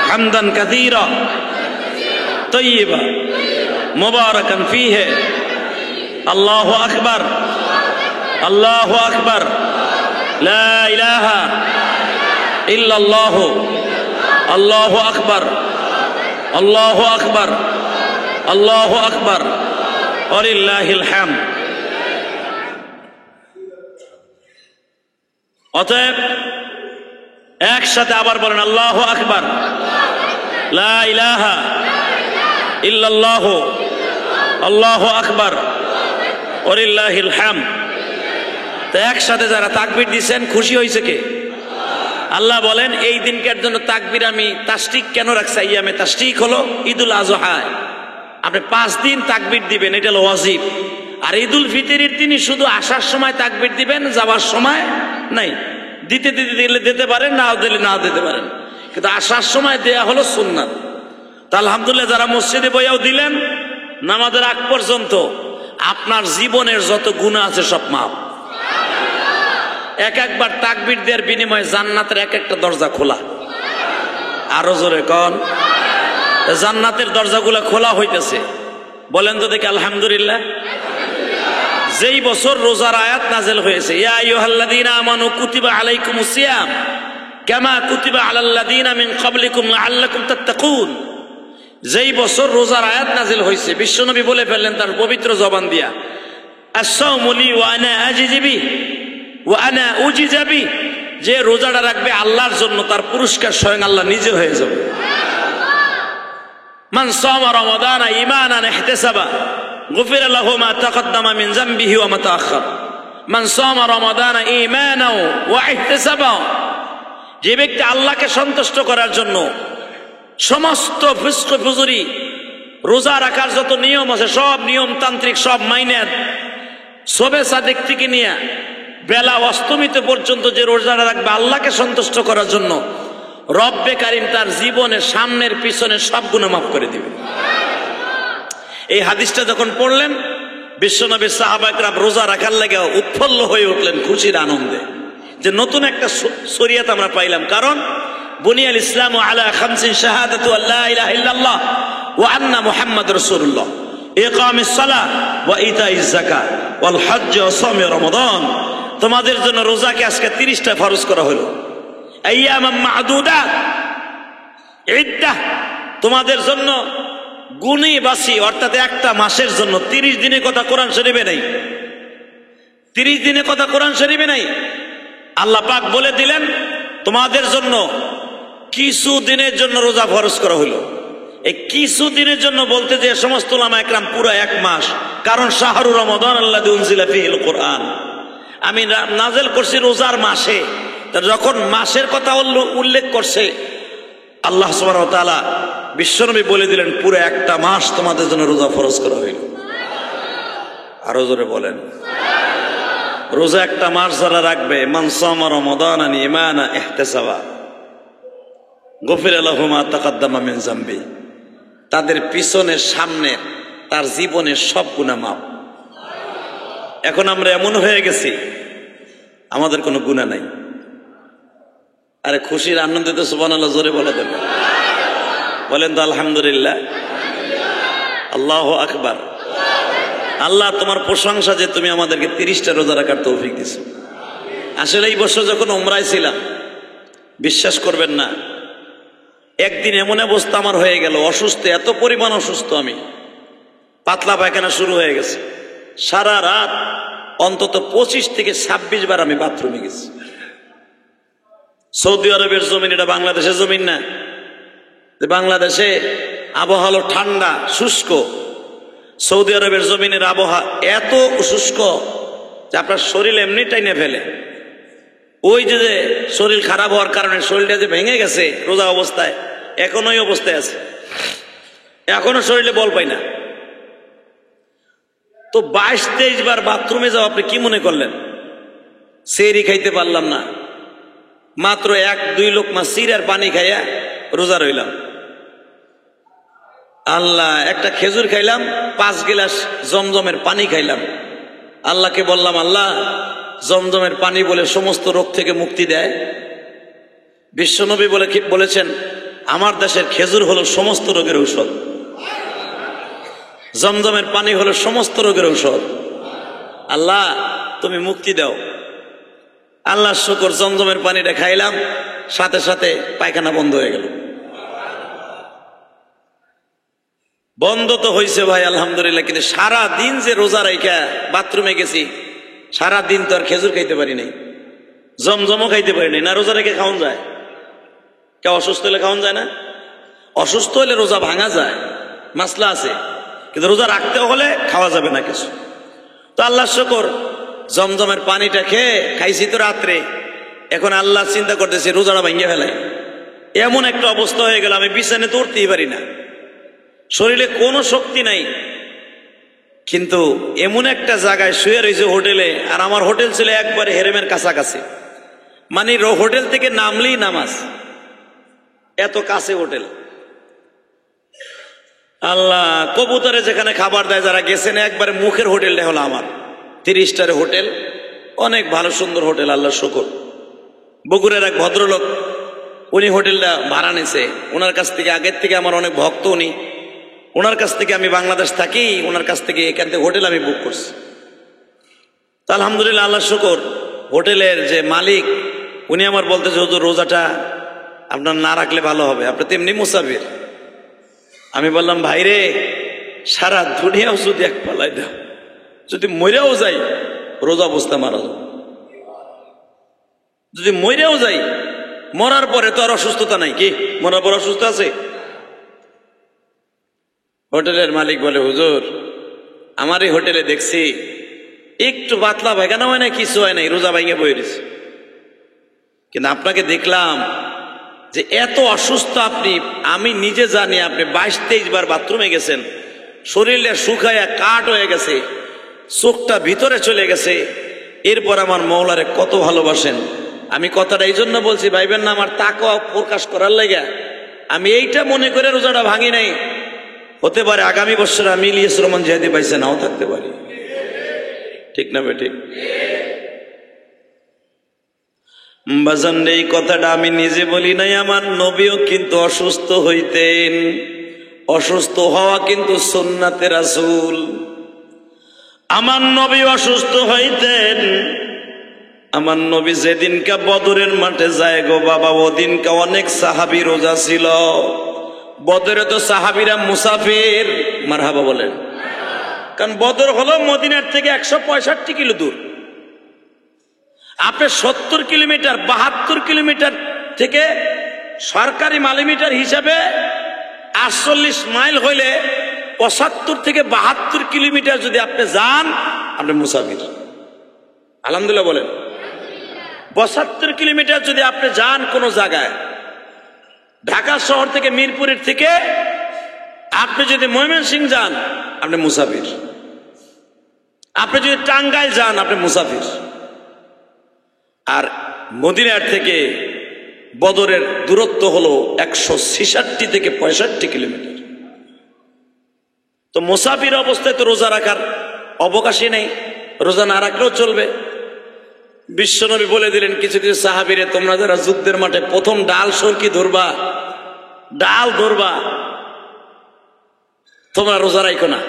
হামদান কাসীরা তাইয়্যিবা মুবারাকান ফীহি, আল্লাহু আকবার, আল্লাহু আকবার, লা ইলাহা ইল্লাল্লাহু, আল্লাহু আকবার, আল্লাহু আকবার, আল্লাহু আকবার, ওয়ালিল্লাহিল হামদ। অতএব একসাথে আবার বলেন আল্লাহু আকবার, লা ইলাহা ইল্লাল্লাহু, আল্লাহু আকবার, ওয়ালিল্লাহিল হামদ। তো একসাথে যারা তাকবীর দিয়েছেন খুশি হয়েছে কে? আল্লাহ বলেন, এই দিনকার জন্য তাকবীর আমি তাশরিক কেন রাখছি? ইয়ামে তাশরিক হলো ঈদুল আযহা, আপনি 5 দিন তাকবীর দিবেন, এটা হলো ওয়াজিব। আর ঈদুল ফিতরের দিনই শুধু আসার সময় তাকবীর দিবেন, যাওয়ার সময় নাই। দিতে দিতে দিলে দিতে পারেন, না দিলে না দিতে পারেন, কিন্তু আসার সময় দেয়া হলো সুন্নাত। তা আলহামদুলিল্লাহ, যারা মসজিদে বইয়াও দিলেন, নামাজের আগ পর্যন্ত আপনার জীবনের যত গুনাহ আছে সব মাফ। এক একবার তাকবীর দেওয়ার বিনিময়ে জান্নাতের এক একটা দরজা খোলা। আরো জোরে কন, জান্নাতের দরজাগুলো খোলা হইতেছে। বলেন তো দেখি আলহামদুলিল্লাহ। যেই বছর রোজার আয়াত নাযিল হয়েছে, ইয়া আইয়ুহাল্লাযীনা আমানু কুতিবা আলাইকুমুস সিয়াম কামা কুতিবা আলাল্লাযীনা মিন ক্বাবলিকুম লাআল্লাকুম তাত্তাকুন, যেই বছর রোজার আয়াত নাযিল হয়েছে, বিশ্বনবী বলে ফেললেন তার পবিত্র জবান দিয়া, আস-সাওমুলি ওয়া আনা আজিজিবি ওয়া আনা উজিজাবি, যে রোজাটা রাখবে আল্লাহর জন্য তার পুরস্কার স্বয়ং আল্লাহ নিজে হয়ে যাবে। মান সামা রমাদানা ঈমানান ইহতিসাবা গুফিরা লাহু মা তাকদ্দামা মিন যামবিহি ওয়া মা তাআখার। মান সামা রমাদানা ঈমানাও ওয়া ইহতিসাবা, যে ব্যক্তি আল্লাহকে সন্তুষ্ট করার জন্য সমস্ত ফিস্ক ফুজুরি, রোজা রাখার যত নিয়ম আছে সব নিয়ম তান্ত্রিক সব মাইনে শবে সাদেক থেকে নিয়ে বেলা অস্তমিত পর্যন্ত যে রোজাটা রাখবে আল্লাহকে সন্তুষ্ট করার জন্য, রব্বে কারিম তার জীবনের সামনের পিছনের সব গুনাহ মাফ করে দিবে। এই হাদিসটা যখন পড়লেন, বিশ্বনবী সাহাবা একরাম রোজা রাখার লাগে উৎফুল্ল হয়ে উঠলেন খুশির আনন্দে, যে নতুন একটা শরীয়ত আমরা পাইলাম। কারণ বুনিয়াল ইসলাম আলা খামসিন শাহাদাতু আল্লা ইলাহা ইল্লাল্লাহ ওয়া আন্না মুহাম্মাদুর রাসূলুল্লাহ, ইকামিস সালাহ ওয়া ইতাইজ যাকাত ওয়াল হজ্জ ওয়া সাওম রমাদান। তোমাদের জন্য রোজাকে আজকে 30টা ফরজ করা হলো। আইয়ামাম মা'দুদাত, ইদ্দাহ, তোমাদের জন্য গুণী বাসি, অর্থাৎ একটা মাসের জন্য 30 দিনের কথা কোরআন শরীফে নাই। 30 দিনের কথা কোরআন শরীফে নাই। আল্লাহ পাক বলে দিলেন তোমাদের জন্য কিছু দিনের জন্য রোজা ফরজ করা হলো। এই কিছু দিনের জন্য বলতে যে সমস্ত উলামা একরাম পুরো 1 মাস। কারণ শাহরু রমাদান আল্লাযী উনজিলা ফীহিল কুরআন, আমি নাযিল করছি রোজার মাসে। যখন মাসের কথা উল্লেখ করছে আল্লাহ সুবহানাহু ওয়া তাআলা, বিশ্বনবী বলে দিলেন পুরো একটা মাস তোমাদের জন্য রোজা ফরজ করা হইল। আরো জোরে বলেন, রোজা একটা মাস যারা রাখবে, মান সামা রমাদানান ঈমানান ইহতিসাবা গুফিরা লাহু মা তাকাদ্দামা মিন যামবি, তাদের পিছনের সামনে তার জীবনের সব গুনাহ মাফ। এখন আমরা এমন হয়ে গেছি আমাদের কোনো গুনাহ নাই। আরে খুশির আনন্দে তো সুবহানাল্লাহ জোরে বলা দরকার। বলেন তো আলহামদুলিল্লাহ, আল্লাহু আকবার। আল্লাহ তোমার প্রশংসা যে তুমি আমাদেরকে 30টা রোজা রাখার তৌফিক দিছো। আসলে এই বছর যখন উমরায় ছিলাম, বিশ্বাস করবেন না, একদিন এমন অবস্থা আমার হয়ে গেল, অসুস্থ, এত পরিমাণ অসুস্থ, আমি পাতলা পায়খানা শুরু হয়ে গেছে। সারা রাত অন্তত 25 থেকে 26 বার আমি বাথরুমে গেছি। সৌদি আরবের জমিন, এটা বাংলাদেশের জমিন না। বাংলাদেশে আবহাওয়া হলো ঠান্ডা শুষ্ক, সৌদি আরবের জমিনের আবহাওয়া এত শুষ্ক যে আপনার শরীর এমনি টাইনে ফেলে। ওই যে শরীর খারাপ হওয়ার কারণে শরীরটা যে ভেঙে গেছে রোজা অবস্থায়, এখনো ওই অবস্থায় আছে, এখনো শরীরে বল পাই না। তো 22-23 বার বাথরুমে যাও, আপনি কি মনে করলেন? সেহরি খাইতে পারলাম না, মাত্র 1-2 লোকমা সিরার পানি খাইয়া রোজা রইলাম। আল্লাহ, একটা খেজুর খাইলাম, 5 গিলাস জমজমের পানি খাইলাম। আল্লাহকে বললাম, আল্লাহ, জমজমের পানি বলে সমস্ত রোগ থেকে মুক্তি দেয়। বিশ্বনবী বলেছেন আমার দেশের খেজুর হলো সমস্ত রোগের ঔষধ, জমজমের পানি হলো সমস্ত রোগের ঔষধ। আল্লাহ তুমি মুক্তি দাও। আল্লাহ শুকর, জমজমের পানিটা খাইলাম, সাথে সাথে পায়খানা বন্ধ হয়ে গেল। বন্ধ তো হয়েছে ভাই আলহামদুলিল্লাহ, কিন্তু সারা দিন যে রোজা রাইখা বাথরুমে গেছি, সারা দিন তো আর খেজুর খাইতে পারি নাই, জমজমও খাইতে পারি নাই। না রোজা রেখে খাওয়ান যায়? কেউ অসুস্থ হলে খাওয়ান যায় না? অসুস্থ হলে রোজা ভাঙা যায়, মাসলা আছে, কিন্তু রোজা রাখতে হলে খাওয়া যাবে না কিছু। তো আল্লাহ শুকর, জমজমের পানিটা খেয়ে খাইছি তো রাত্রে। এখন আল্লাহ চিন্তা করতেছি রোজাটা ভাঙিয়ে ফেলাই। এমন একটা অবস্থা হয়ে গেল, আমি বিছানে তো উঠতেই পারি না, শরীরে কোনো শক্তি নাই। কিন্তু এমন একটা জায়গায় শুয়ে রয়েছে হোটেলে, আর আমার হোটেল ছিল একবারে হেরেমের কাছাকাছি, মানে হোটেল থেকে নামলেই নামাজ, এত কাছে হোটেল। আল্লাহ, কবুতরে যেখানে খাবার দেয় যারা গেছেন, একবারে মুখের হোটেলটা হলো আমার, 30 স্টারের হোটেল, অনেক ভালো সুন্দর হোটেল, আল্লাহ শুকর। বগুড়ার এক ভদ্রলোক, উনি হোটেলটা ভাড়া নিছে, ওনার কাছ থেকে আগের থেকে আমার অনেক ভক্ত উনি, ওনার কাছ থেকে আমি বাংলাদেশ থাকি, ওনার কাছ থেকে এখান থেকে হোটেল আমি বুক করছি। তো আলহামদুলিল্লাহ, আল্লাহ শুকর, হোটেলের যে মালিক উনি আমার বলতেছে, হুজুর রোজাটা আপনার না রাখলে ভালো হবে, আপনি তেমনি মুসাফির। আমি বললাম, ভাইরে, সারা দুনিয়াও যদি এক পালাই দাও, যদি মরেও যাই রোজা অবস্থা মারা যাবে, যদি মরেও যাই, মরার পরে তো আর অসুস্থতা নাই, কি মরার পর অসুস্থ আছে? হোটেলের মালিক বলে, হুজুর আমার এই হোটেলে দেখছি একটু পাতলা পায়খানা হয় না, কিছু হয় নাই, রোজা ভাঙে বয়ে দিছে, কিন্তু আপনাকে দেখলাম যে এত অসুস্থ আপনি, আমি নিজে জানি আপনি 22-23 বার বাথরুমে গেছেন, শরীরটা শুকায়া কাঠ হয়ে গেছে, চোখটা ভিতরে চলে গেছে। এরপর আমার মওলারে কত ভালোবাসেন। আমি কথাটা এই জন্য বলছি, ভাইবেন না আমার তাকওয়া প্রকাশ করার লাগা। আমি এইটা মনে করে রোজাটা ভাঙি নাই। হতে পারে আগামী বছর আমি ইলিয়াস রহমান জিহাদি পাইছে নাও থাকতে পারি, ঠিক না বেঠিক? বাজান এই কথাটা আমি নিজে বলি নাই, আমার নবীও কিন্তু অসুস্থ হইতেন। অসুস্থ হওয়া কিন্তু সুন্নাতে রাসূল। আমার নবী অসুস্থ হইতেন। আমার নবী যেদিনকা বদরের মাঠে যায় গো বাবা, ওদিনকা অনেক সাহাবী রোজা ছিল। বদরে তো সাহাবীরা মুসাফির, মারহাবা বলেন। কারণ বদর হলো মদিনার থেকে 165 কিলো দূর। আপনি 70 কিলোমিটার 72 কিলোমিটার থেকে সরকারি মাইলমিটার হিসাবে 48 মাইল হইলে 75 থেকে 72 কিলোমিটার যদি আপনি যান, আপনি মুসাফির। আলহামদুলিল্লাহ বলেন। 72 কিলোমিটার যদি আপনি যান কোনো জায়গায়, ঢাকা শহর থেকে মিরপুরের থেকে আপনি যদি ময়মনসিংহ যান, আপনি মুসাফির। আপনি যদি টাঙ্গাইল যান, আপনি মুসাফির। আর মদিনার থেকে বদরের দূরত্ব হলো 166 থেকে 65 কিলোমিটার। তো মুসাফির অবস্থায় তো রোজা রাখার অবকাশই নেই, রোজা না রাখলেও চলবে। বিশ্বনবী বলে দিলেন কিছু কিছু সাহাবীরে, তোমরা যারা যুদ্ধের মাঠে প্রথম ডাল সরকি ধরবা, ডাল ধরবা, তোমরা রোজা রাখো না।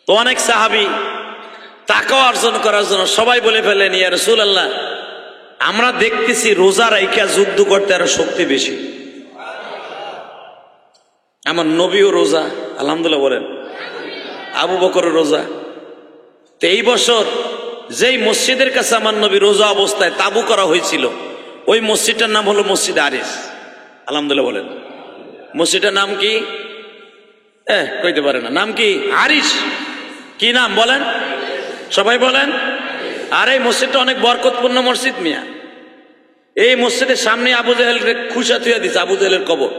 তো অনেক সাহাবী তাকওয়া অর্জন করার জন্য সবাই বলে ফেলেন, ইয়া রাসূলুল্লাহ, আমরা দেখতেছি রোজা রাইখা যুদ্ধ করতে আরো শক্তি বেশি। আমার নবীও রোজা, আলহামদুলিল্লাহ বলেন। আবু বকরের রোজা। তো এই বছর যেই মসজিদের কাছে আমার নবী রোজা অবস্থায় তাবু করা হয়েছিল, ওই মসজিদটার নাম হলো মসজিদ আরিস। আলহামদুলিল্লাহ বলেন। মসজিদটার নাম কি? কইতে পারে না, নাম কি? আরিস। কি নাম বলেন? সবাই বলেন। আর এই মসজিদটা অনেক বরকতপূর্ণ মসজিদ মিয়া। এই মসজিদের সামনে আবু জেহেল খুশা থুয়া দিছে, আবু জেহেলের কবর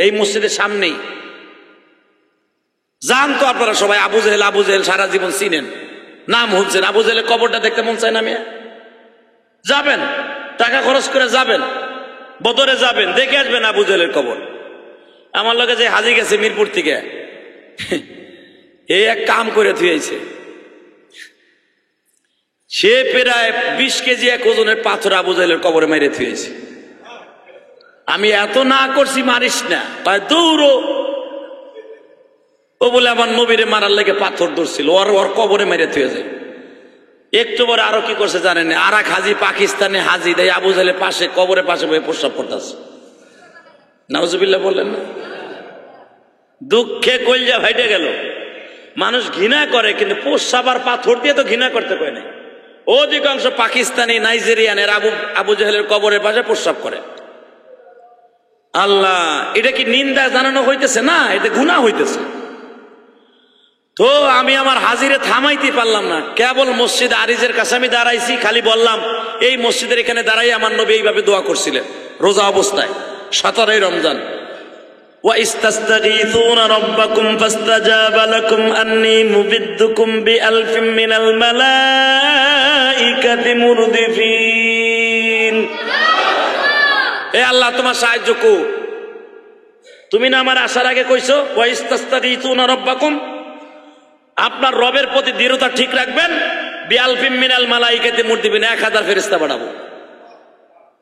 এই মসজিদের সামনেই। জান তো আপনারা সবাই, আবু জেহেল আবু জেহেল সারা জীবন চিনেন, নাম শুনছেন। আবু জেহেলের কবরটা দেখতে মন চায় না মিয়া? যাবেন, টাকা খরচ করে যাবেন, বদরে যাবেন, দেখে আসবেন আবু জেহেলের কবর। আমার লগে যে হাজি গেছে মিরপুর থেকে, এই এক কাম করে থুয়েছে। সে প্রায় 20 কেজি এক ওজনের পাথর আবু জেহেলের কবরে মেরে থুয়েছে। আমি এত না করছি, মারিস না, তাই দৌড়ো। ও বলে আমার নবীরে মারার লেগে পাথর ধরছিল, ওর কবরে মেরে থুয়ে যায়। একটু পরে আরো কি করছে জানেন? আর এক হাজি, পাকিস্তানি হাজি, দেয় আবু জেহেলের পাশে, কবরের পাশে বসে প্রস্রাব করতেছে। নাউজুবিল্লাহ বললেন না? দুঃখে কলজা ফাইটে গেল। মানুষ ঘৃণা করে, কিন্তু প্রস্রাব আর পাথর দিয়ে তো ঘৃণা করতে কয় না। অধিকাংশ পাকিস্তানি, নাইজেরিয়ানের আবু জেহেলের কবরের পাশে প্রস্রাব করে। আল্লাহ, এটা কি নিন্দা জানানো হইতেছে? না, এটা গুনাহ হইতেছে। তো আমি আমার হাজিরে থামাইতে পারলাম না। কেবল মসজিদ আরিজের কাছে আমি দাঁড়াইছি, খালি বললাম, এই মসজিদের এখানে দাঁড়াই আমার নবী এইভাবে দোয়া করছিলেন রোজা অবস্থায়, 17ই রমজান। وَإِسْتَسْتَغِيثُونَ رَبَّكُمْ فَاسْتَجَابَ لَكُمْ أَنِّي مُمِدُّكُمْ بِأَلْفٍ مِّنَ الْمَلَائِكَةِ مُرْدِفِينَ। এ আল্লাহ, তোমার সাহায্য কো। তুমি না আমার আসার আগে কইছো, ওয়াইস্তাস্তাগীথুনা রাব্বাকুম, আপনার রবের প্রতি দৃঢ়তা ঠিক রাখবেন, বিআলফিম মিনাল মালাইকাতি মুরদিফিন, 1000 ফেরেশতা বাড়াবো।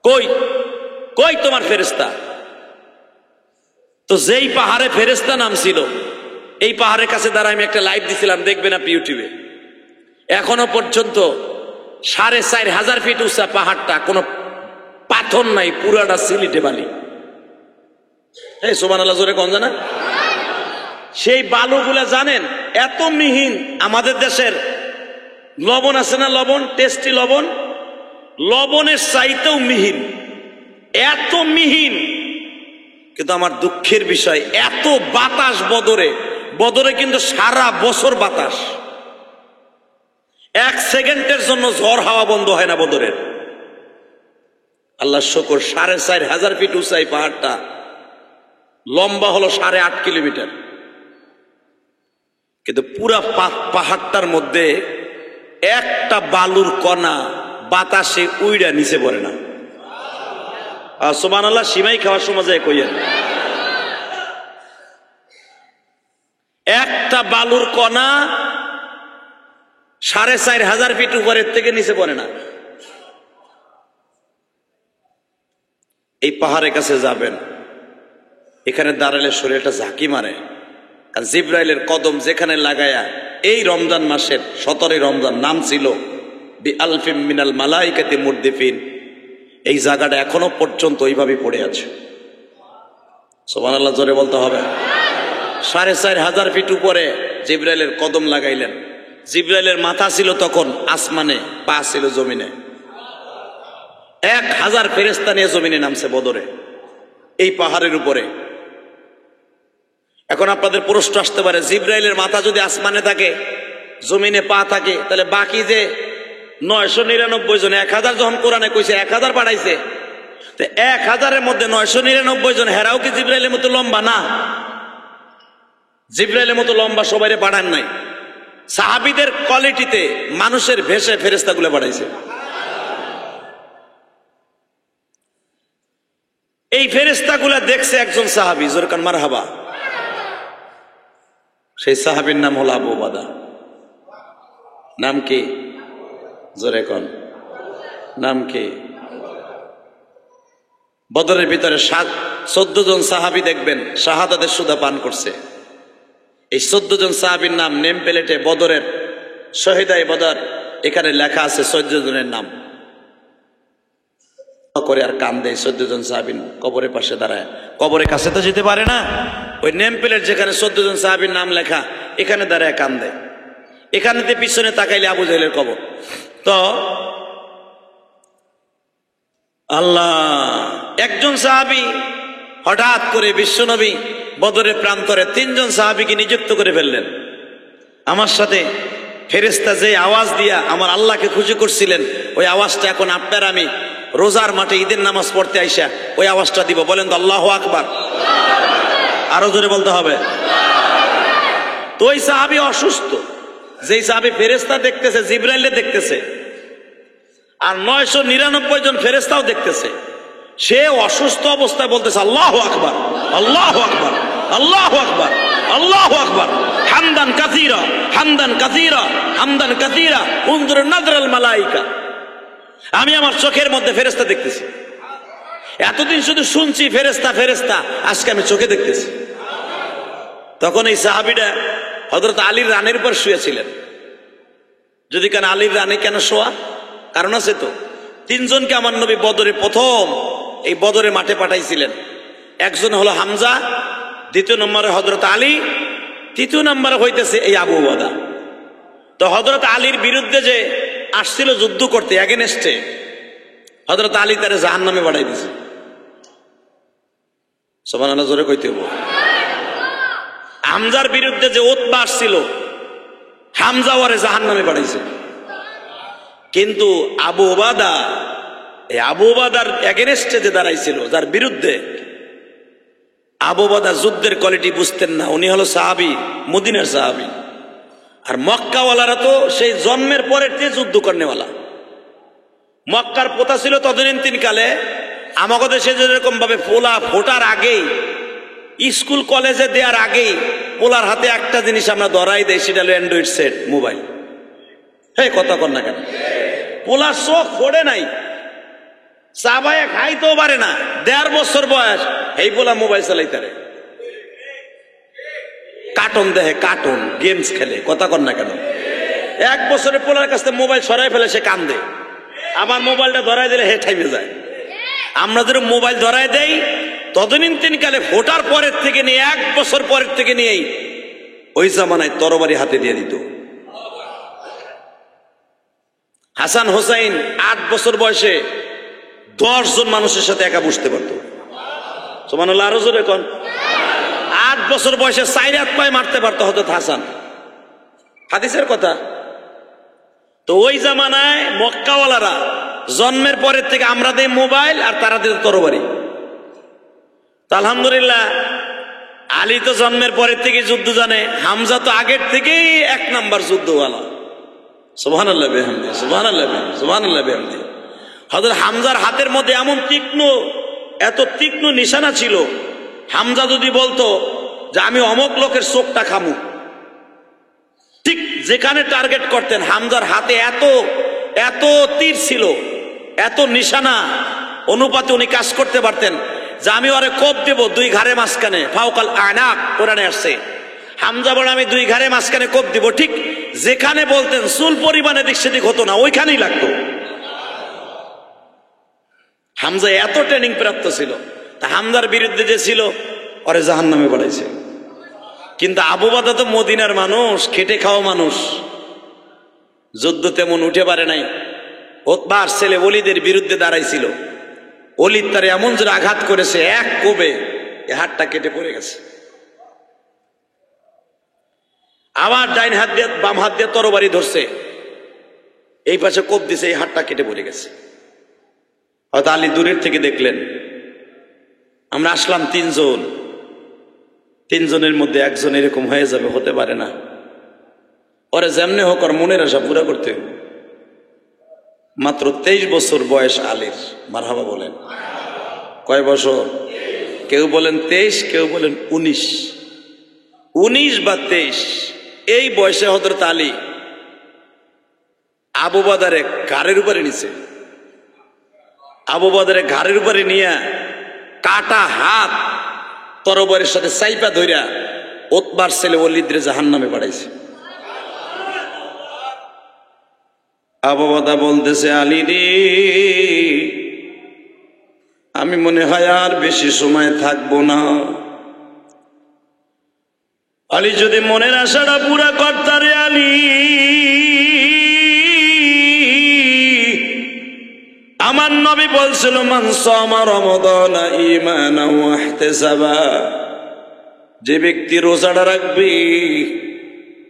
কই কই তোমার ফেরেশতা? তো যেই পাহাড়ে ফেরেশতা নামছিল, এই পাহাড়ের কাছে দাঁড়ায় আমি একটা লাইভ দিছিলাম, দেখবেন আপনি ইউটিউবে। এখনো পর্যন্ত 4500 ফিট উঁচা পাহাড়টা, কোনো পাথর নাই, পুরাটা সিলিটে বালি। এই সুবহানাল্লাহ জোরে কোন জানা? সেই বালুগুলা জানেন এত মিহিন। আমাদের দেশের লবণ আছে না, লবণ, টেস্টি লবণ, লবণের চাইতেও মিহিন, এত মিহিন। কিন্তু আমার দুঃখের বিষয়, এত বাতাস বদরে, বদরে কিন্তু সারা বছর বাতাস, 1 সেকেন্ডের জন্য ঝড় হাওয়া বন্ধ হয় না বদরের। আল্লাহ শুকর, 4500 ফিট উঁচা এই পাহাড়টা, লম্বা হলো 8.5 কিলোমিটার। কিন্তু পুরা পাহাড়টার মধ্যে একটা বালুর কণা বাতাসে উইড়া নিচে পড়ে না। সুবহানাল্লাহ, সিমাই খাওয়ার সময় যায় কইয়েন, একটা বালুর কণা 4500 ফিট উপরের থেকে নিচে পড়ে না। এই পাহাড়ের কাছে যাবেন, এখানে দাঁড়ালে শরীরটা ঝাঁকি মারে, আর জিব্রাইলের কদম যেখানে লাগায়া এই রমজান মাসের 17 রমজান নাম ছিল বি আলফিম মিনাল মালাইকাতি মুরদিফিন, এই জায়গাটা এখনো পর্যন্ত ওইভাবে পড়ে আছে। সুবহানাল্লাহ জোরে বলতে হবে। 4500 ফিট উপরে জিব্রাইলের কদম লাগাইলেন। জিব্রাইলের মাথা ছিল তখন আসমানে, পা ছিল জমিনে। 1000 ফেরেশতা নিয়ে জমিনে নামছে বদরে, এই পাহাড়ের উপরে। এখন আপনাদের প্রশ্ন আসতে পারে, জিব্রাইলের মাথা যদি আসমানে থাকে, জমিনে পা থাকে, তাহলে বাকি যে 999 জন, 1000 যখন কোরআনে কইছে 1000 পাঠাইছে, তো 1000-এর মধ্যে 999 জন হেরাও কি জিব্রাইলের মতো লম্বা না? জিব্রাইলের মতো লম্বা সবাইরে পাঠান নাই। সাহাবীদের কোয়ালিটিতে মানুষের ভেষে ফেরেশতাগুলো পাঠাইছে। এই ফেরেশতাগুলো দেখছে একজন সাহাবী, জোরকান মারহাবা। সেই সাহাবীর নাম হলো আবু উবাদা। নাম কি? জোরে কোন নাম কি? বদরের ভিতরে 14 জন সাহাবী দেখবেন শাহাদাতের সুধা পান করছে। এই 14 জন সাহাবীর নাম নেম প্লেটে বদরের শহীদায়ে বদর এখানে লেখা আছে 14 জনের নাম। করে আর কান্দে 14 জন সাহাবীর কবরের পাশে দাঁড়ায়। কবরের কাছে তো যেতে পারে না, ওই নেম প্লেট যেখানে 14 জন সাহাবীর নাম লেখা এখানে দাঁড়ায় কান্দে। এখানেতে পিছনে তাকাইলে আবু জাহেলের কবর। তো আল্লাহ, একজন সাহাবী হঠাৎ করে বিশ্বনবী বদরের প্রান্তরে 3 জন সাহাবীকে নিযুক্ত করে ফেললেন। আমার সাথে ফেরেশতা যে আওয়াজ দিয়া আমার আল্লাহকে খুশি করছিলেন, ওই আওয়াজটা এখন আপনার আমি রোজার মাঠে ঈদের নামাজ পড়তে আইসা ওই আওয়াজটা দিব। বলেন তো আল্লাহু আকবার। আরো জোরে বলতে হবে। তো ওই সাহাবী অসুস্থ, যেই সাহাবী ফেরেশতা দেখতেছে, জিব্রাইলে দেখতেছে, আর 999 জন ফেরেশতাও দেখতেছে। সে অসুস্থ অবস্থায় বলতেছে আল্লাহু আকবার, আল্লাহু আকবার, আল্লাহু আকবার, আল্লাহু আকবার, হামদান কাসীরা, হামদান কাসীরা, হামদান কাসীরা, উনজুর নাজরাল মালাইকা। আমি আমার চোখের মধ্যে ফেরেশতা দেখতেছি। এতদিন শুধু শুনছি ফেরেশতা ফেরেশতা, আজকে আমি চোখে দেখতেছি। তখন এই সাহাবীটা হযরত আলীর রানের উপর শুয়েছিলেন। যদি কেন আলীর রানে কেন শোয়া? কারণ আছে তো। 3 জনকে আমার নবী বদরে প্রথম এই বদরে মাঠে পাঠাইছিলেন। একজন হলো হামজা, 2 নম্বরে হযরত আলী, 3 নম্বরে হইতেছে এই আবু উবাদা। তো হযরত আলীর বিরুদ্ধে যে আসছিল যুদ্ধ করতে, এগেনস্টে, হযরত আলী তারে জাহান্নামে পাঠাই দিয়েছে। সুবহানাল্লাহ জোরে কইতে হবে। হামজার বিরুদ্ধে যে উতবা আসছিল, হামজা ওরে জাহান্নামে পাঠাইছে। কিন্তু আবু উবাদা, এই আবু উবাদার এগেনস্টে যে দাঁড়াইছিল, যার বিরুদ্ধে, আবু উবাদা যুদ্ধের কোয়ালিটি বুঝতেন না। উনি হলো সাহাবী, মদিনার সাহাবী। আর মক্কাওয়ালারা তো সেই জন্মের পরের থেকে যুদ্ধ করেনেওয়ালা। মক্কার প্রথা ছিল তদানীন্তন কালে আমাদের দেশে যেরকম ভাবে পোলা ফোটার আগেই, স্কুল কলেজে দেওয়ার আগেই পোলার হাতে একটা জিনিস আমরা ধরাই দেই, সেটা হলো অ্যান্ড্রয়েড সেট, মোবাইল। হ্যাঁ, কথা কর না কেন? পোলার চোখ ফোড়ে নাই, চাবায় খাইতেও পারে না, 1.5 বছর বয়স, এই পোলা মোবাইল চালাইতারে, কার্টুন দেখে, কার্টুন গেমস খেলে। কথা কর না কেন? 1 বছরের পোলার কাছ থেকে মোবাইল সরাই ফেলে সে কান্দে। আবার মোবাইলটা ধরাই দিলে হে ঠাইমে যায়। আমরা যদি মোবাইল ধরাই দেই, তদানীন্তন কালে ফোটার পরের থেকে নিয়ে 1 বছর পরের থেকে নিয়েই ওই জামানায় তরবারি হাতে দিয়ে দিত। হাসান হোসাইন 8 বছর বয়সে 10 জন মানুষের সাথে একা বসতে পারত। সুবহানাল্লাহ, আরো জোরে কোন। 8 বছর বয়সে 4 হাত পায়ে মারতে পারতো হযরত হাসান। হাদিসের কথা। তো ওই জামানায় মক্কাওয়ালারা জন্মের পরের থেকে আমরা দেই মোবাইল আর তারা দেয় তরবারি। তো আলহামদুলিল্লাহ আলী তো জন্মের পরের থেকে যুদ্ধ জানে, হামজা তো আগের থেকেই 1 নাম্বার যুদ্ধওয়ালা। সুবহানাল্লাহ বিহামদি, সুবহানাল্লাহ বিহামদি, সুবহানাল্লাহ বিহামদি। হযরত হামজার হাতের মধ্যে এমন তীক্ষ্ণ, এত তীক্ষ্ণ নিশানা ছিল, হামজা যদি বলতো যে আমি অমক লোকের চোখটা খামু, ঠিক যেখানে টার্গেট করতেন, হামজার হাতে এত এত তীর ছিল, এত নিশানা অনুপাতে উনি কাজ করতে পারতেন যে আমি ওরে কোপ দেব 2 ঘাড়ে মাঝখানে, ফাওকাল আনাক কোরআনে আসছে। হামজা বলে আমি 2 ঘাড়ে মাঝখানে কোপ দিব, ঠিক যেখানে বলতেন চুল পরিমাণে দিক সেদিক হতো না, ওইখানেই লাগতো। হামজা এত ট্রেনিং প্রাপ্ত ছিল। তা হামজার বিরুদ্ধে যে ছিল ওরে জাহান্নামে পাঠাইছে। কিন্তু আবু বকর তো মদিনার মানুষ, খেটে খাওয়া মানুষ, যুদ্ধ তেমন উঠে পারে নাই। উতবার ছেলে ওলীদের বিরুদ্ধে দাঁড়াইছিল, ওলীদ তার এমন জোরে আঘাত করেছে, এক কোবে এ হাতটা কেটে পড়ে গেছে। আবার ডাইন হাত দিয়ে বাম হাত দিয়ে তরবারি ধরছে, এই পাশে কোপ দিছে, এই হাতটা কেটে পড়ে গেছে। হয়তো আলী দূরের থেকে দেখলেন, আমরা আসলাম 3 জন, 3 জনের মধ্যে একজন এরকম হয়ে যাবে, হতে পারে না। ওরে যেমনে হোক ওর মনের আশা পুরা করতে হবে। মাত্র 23 বছর বয়স আলীর, মারহাবা বলেন। কয় বছর? কেউ বলেন 23, কেউ বলেন 19। 19 বা 23 এই বয়সে হযরত আলী আবু বকরের ঘাড়ের উপরে নিছে। আবু বকরের ঘাড়ের উপরে নিয়ে কাটা হাত তরবারির সাথে চাইপা ধইরা উতবার ছেলে ওলীদের জাহান্নামে পাঠাইছে। আবু বকর বলতেছে, আলী রে, আমি মনে হয় আর বেশি সময় থাকবো না। আলী যদি মনের আশাটা পুরা করতারে, আলী আমার নবী বলছিল, মান সামা রমাদান ঈমানান ওয়া ইহতিসাবা, যে ব্যক্তি রোজাটা রাখবে,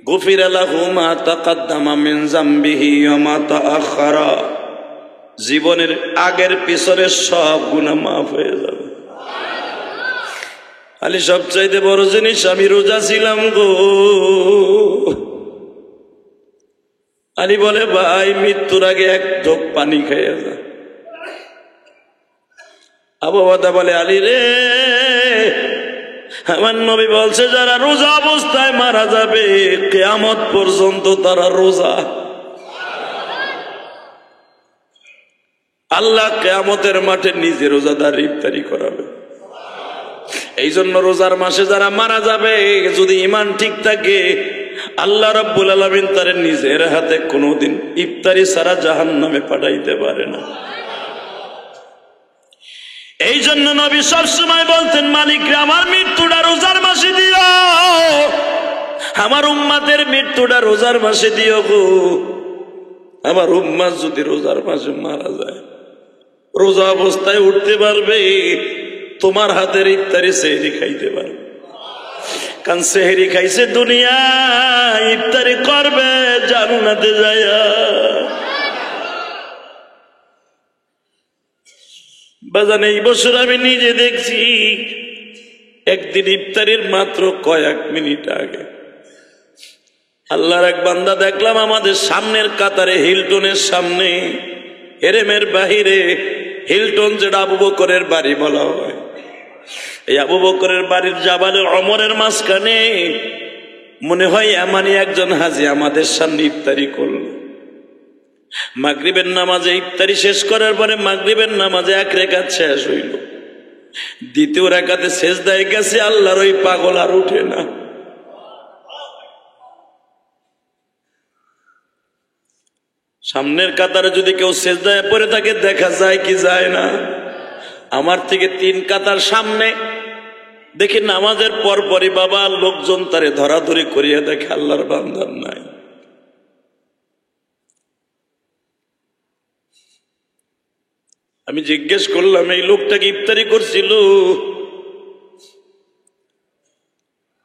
গুফিরা লাহু মা তাকাদ্দামা মিন যামবিহি ওয়া মা তাআখারা, জীবনের আগের পিছনের সব গুনাহ মাফ হয়ে যাবে। আলী সবচাইতে বড় জিনিস, আমি রোজা ছিলাম গো। আলী বলে, ভাই মৃত্যুর আগে 1 ঢোক পানি খেয়ে যা। আবু বকর বলে, আলী রে, আমার নবী বলছে যারা রোজা অবস্থায় মারা যাবে কিয়ামত পর্যন্ত তারা রোজা। আল্লাহ কিয়ামতের মাঠে নিজে রোজাদার ইফতারি করাবে। এই জন্য রোজার মাসে যারা মারা যাবে, যদি ঈমান ঠিক থাকে, আল্লাহ রাব্বুল আলামিন তার নিজের হাতে কোনোদিন ইফতারি ছাড়া জাহান্নামে পাঠাইতে পারে না। এই জন্য নবী সবসময় বলতেন, মালিক রে, আমার মৃত্যুটা রোজার মাসে দিও, আমার উম্মতের মৃত্যুটা রোজার মাসে দিও গো। আমার উম্মত যদি রোজার মাসে মারা যায়, রোজা অবস্থায় উঠতে পারবে, তোমার হাতের ইফতারি সেহরি খাইতে পারবে। কারণ সেহরি খাইছে দুনিয়া, ইফতারি করবে জান্নাতে যায়া। বাজান, এই বছর আমি নিজে দেখছি, একদিন ইফতারির মাত্র কয়েক মিনিট আগে আল্লাহর এক বান্দা দেখলাম আমাদের সামনের কাতারে, হিলটনের সামনে, এরেমের বাহিরে, হিলটন যেটা আবু বকরের বাড়ি বলা হয়, এই আবু বকরের বাড়ির জাবালে ওমরের মাঝখানে মনে হয় এমনই একজন হাজী আমাদের সামনে ইফতারি করল। মাগরিবের নামাজে ইফতারি শেষ করার পরে মাগরিবের নামাজে 1 রাকাত শেষ হইল, 2য় রাকাতে সেজদায় গেছে, আল্লাহর ওই পাগল আর উঠে না। সামনের কাতারে যদি কেউ সেজদায় পড়ে থাকে, দেখা যায় কি যায় না? আমার থেকে 3 কাতার সামনে দেখি নামাজের পরপরই বাবা লোকজন তারে ধরাধরি করিয়া দেখে আল্লাহর বান্দার নাই। আমি জিজ্ঞেস করলাম, এই লোকটাকে ইফতারি করছিল?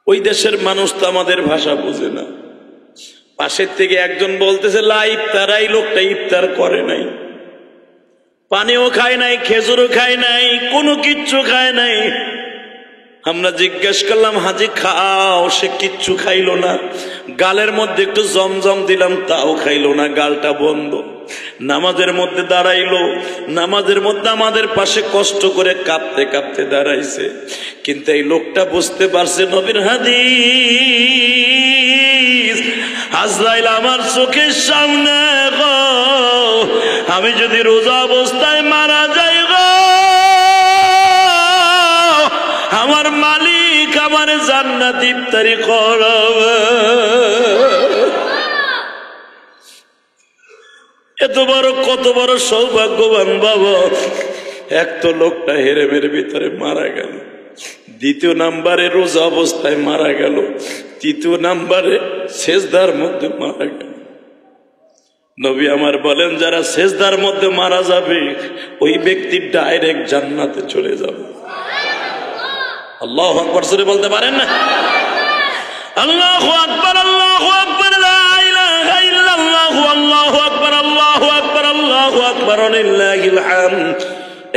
ওই দেশের মানুষ তো আমাদের ভাষা বুঝে না। পাশের থেকে একজন বলতেছে, লা ইফতার, এই লোকটা ইফতার করে নাই, পানিও খায় নাই, খেজুরও খায় নাই, কোনো কিচ্ছু খায় নাই। আমরা জিজ্ঞেস করলাম হাজি খাও, সে কিচ্ছু খাইলো না। গালের মধ্যে একটু জমজম দিলাম, তাও খাইলো না, গালটা বন্ধ। নামাজের মধ্যে দাঁড়াইলো, নামাজের মধ্যে আমাদের পাশে কষ্ট করে কাঁপতে কাঁপতে দাঁড়াইছে। কিন্তু এই লোকটা বুঝতে পারছে নবীর হাদিস, আজরাইল আমার চোখের সামনে গো, আমি যদি রোজা অবস্থায় মারা যাই গো, আমার মালিক আমার জান্নাত ইফতারি করাবে। এত বড় কত বড় সৌভাগ্যবান বাবা। এক তো লোকটা হেরেমের ভিতরে মারা গেল, দ্বিতীয় নাম্বারে রোজা অবস্থায় মারা গেল, তৃতীয় নাম্বারে সেজদার মধ্যে মারা গেল। নবী আমার বলেন যারা সেজদার মধ্যে মারা যাবে ওই ব্যক্তি ডাইরেক্ট জান্নাতে চলে যাবে। আল্লাহু আকবার জোরে বলতে পারেন না? আল্লাহু আকবার, আল্লাহু আকবার, লা ইলাহা ইল্লাল্লাহু, আল্লাহু আকবার, আল্লাহু আকবার, আল্লাহু আকবার, লিল্লাহিল হামদ।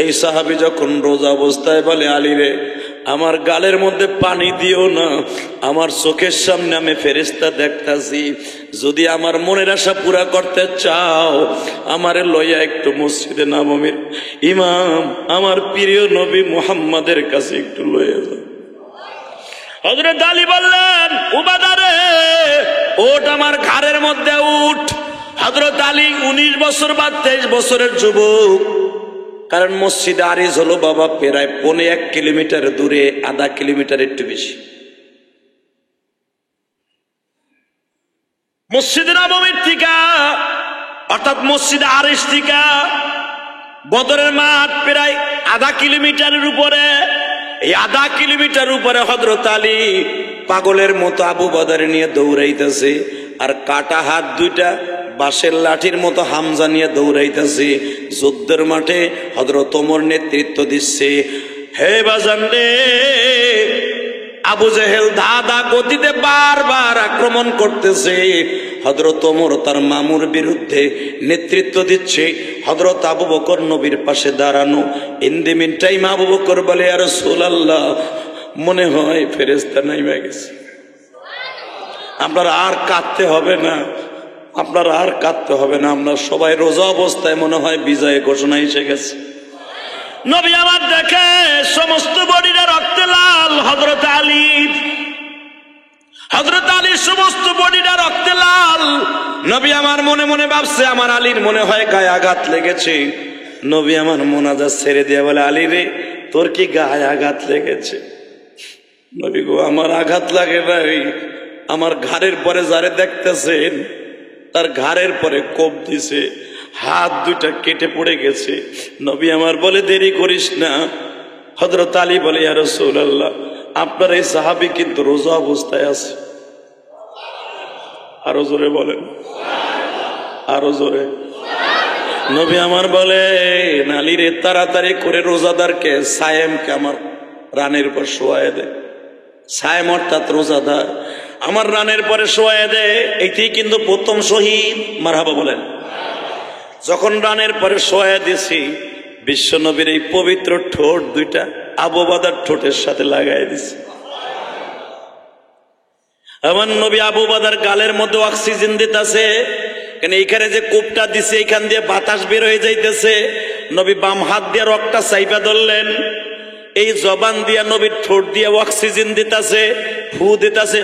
এই সাহাবী যখন রোজা অবস্থায় বলে, আলী রে আমার গালের মধ্যে পানি দিও না, আমার চোখের সামনে আমি ফেরেশতা দেখতাছি, যদি আমার মনের আশা পুরা করতে চাও আমারে লইয়া একটু মসজিদে নববীর ইমাম আমার প্রিয় নবী মুহাম্মাদের কাছে একটু লইয়া যাও। হযরত আলী বললেন, উবাদা রে ওঠ, আমার ঘাড়ের মধ্যে উঠ। হযরত আলী 19 বছর বা 23 বছরের যুবক। কারণ মসজিদ আরিজ হলো বাবা প্রায় 1.25 কিলোমিটার দূরে, আধা কিলোমিটার একটু বেশি। মসজিদ নববীর থেকে অর্থাৎ মসজিদ আরিজ থেকে বদরের মাঠ প্রায় আধা কিলোমিটারের উপরে। এই আধা কিলোমিটার উপরে হযরত আলী পাগলের মতো আবু বদর নিয়ে দৌড়াইতেছে, আর কাটা হাত দুইটা বাঁশের লাঠির মতো হামজা নিয়ে দৌড়াইতেছে। যুদ্ধের মাঠে হযরত ওমর নেতৃত্ব দিচ্ছে। হে বাজান রে, আবু জেহেল দাদা গতিতে বারবার আক্রমণ করতেছে। হযরত ওমর তার মামুর বিরুদ্ধে নেতৃত্ব দিচ্ছে, হযরত আবু বকর নবীর পাশে দাঁড়ানো। In the meantime Abu Bakr বলে, ইয়া রাসূলুল্লাহ মনে হয় ফেরেশতা নাইমা গেছে, আপনার আর কাঁদতে হবে না, আপনার আর কাঁদতে হবে না, আমরা সবাই রোজা অবস্থায় মনে হয় বিজয় ঘোষণা এসে গেছে। নবী আমার দেখে সমস্ত বডিটা রক্তে লাল। হযরত আলীর সমস্ত বডিটা রক্তে লাল। নবী আমার মনে মনে ভাবছে আমার আলীর মনে হয় গায়ে আঘাত লেগেছে। নবী আমার মোনাজাত ছেড়ে দিয়ে বলে, আলী রে তোর কি গায়ে আঘাত লেগেছে? নবী গো আমার আঘাত লাগে নাই, আমার ঘাড়ের পরে যারে দেখতেছেন তার ঘাড়ের পরে কোপ দিছে, হাত দুইটা কেটে পড়ে গেছে। নবী আমার বলে, দেরি করিস না। হযরত আলী বলে, ইয়া রাসূলুল্লাহ আপনার এই সাহাবী কিন্তু রোজা অবস্থায় আছে। আরো জোরে বলেন, আরো জোরে। নবী আমার বলে, আলী রে তাড়াতাড়ি করে রোজাদারকে সায়েমকে আমার রানের উপর শোয়ায় দে। সায়েম অর্থাৎ রোজাদার আমার রানের পরে শোয়ায় দে। এইটাই কিন্তু প্রথম শহীদ, মারহাবা বলেন। যখন রানের পরে শোয়ায় দিছি, বিশ্ব নবীর এই পবিত্র ঠোঁট দুইটা আবু বকরের ঠোঁটের সাথে লাগাই দিছি। আমার নবী আবু বকর গালের মধ্যে অক্সিজেন দিতেছে, কেন এইখানে যে কোপটা দিছে এইখান দিয়ে বাতাস বের হয়ে যাইতেছে। নবী বাম হাত দিয়ে রক্তটা চাইপা ধরলেন, এই জবান দিয়া নবীর ঠোঁট দিয়ে অক্সিজেন দিতেছে, ফু দিতেছে।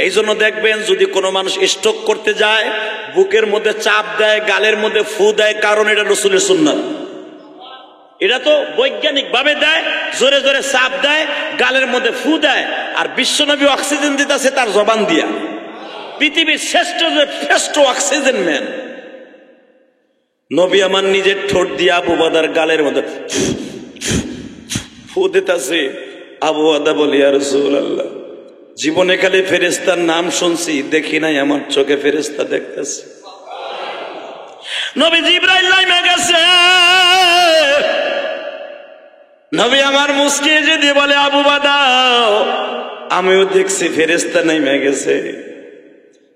এই জন্য দেখবেন যদি কোনো মানুষ স্ট্রোক করতে যায় বুকের মধ্যে চাপ দেয়, গালের মধ্যে ফু দেয়, কারণ এটা রাসূলের সুন্নাত। এটা তো বৈজ্ঞানিক ভাবে দেয়, জোরে জোরে চাপ দেয়, গালের মধ্যে ফু দেয়। আর বিশ্বনবী অক্সিজেন দিতেছে তার জবান দিয়া। পৃথিবীর শ্রেষ্ঠ অক্সিজেন ম্যান নবী আমার নিজের ঠোঁট দিয়ে আবু বকর গালের মধ্যে ফু দিতেছে। আবু বকর বলে, ইয়া রাসূলুল্লাহ জীবনে খালি ফেরেশতার নাম শুনছি, দেখি নাই আমার চোখে ফেরেশতা দেখতেছে। নবী জিবরাইল নামে গেছে। নবী আমার মুস্কি যদি বলে, আবু বকর আমিও দেখছি ফেরেশতা নামে গেছে,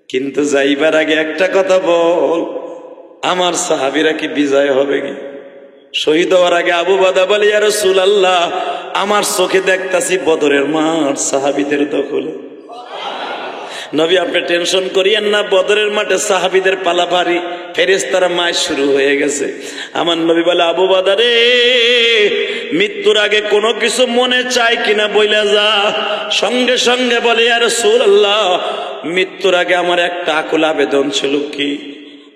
কিন্তু যাইবার আগে একটা কথা বল, আমার সাহাবীরা কি বিজয় হবে কি? শহীদ হওয়ার আগে আবু বকর বলে, ইয়া রাসূলুল্লাহ আমার চোখে দেখতাছি বদরের মাঠ সাহাবীদের দখলে। নবী আপনি টেনশন করিয়েন না, বদরের মাঠে সাহাবীদের পালাভারি, ফেরেশতারা মায় শুরু হয়ে গেছে। আমার নবী বলে, আবু বাদারে মৃত্যুর আগে কোনো কিছু মনে চাই কিনা বইলা যা। সঙ্গে সঙ্গে বলে, ইয়া রাসূলুল্লাহ, মৃত্যুর আগে আমার একটা আকুল আবেদন ছিল, কি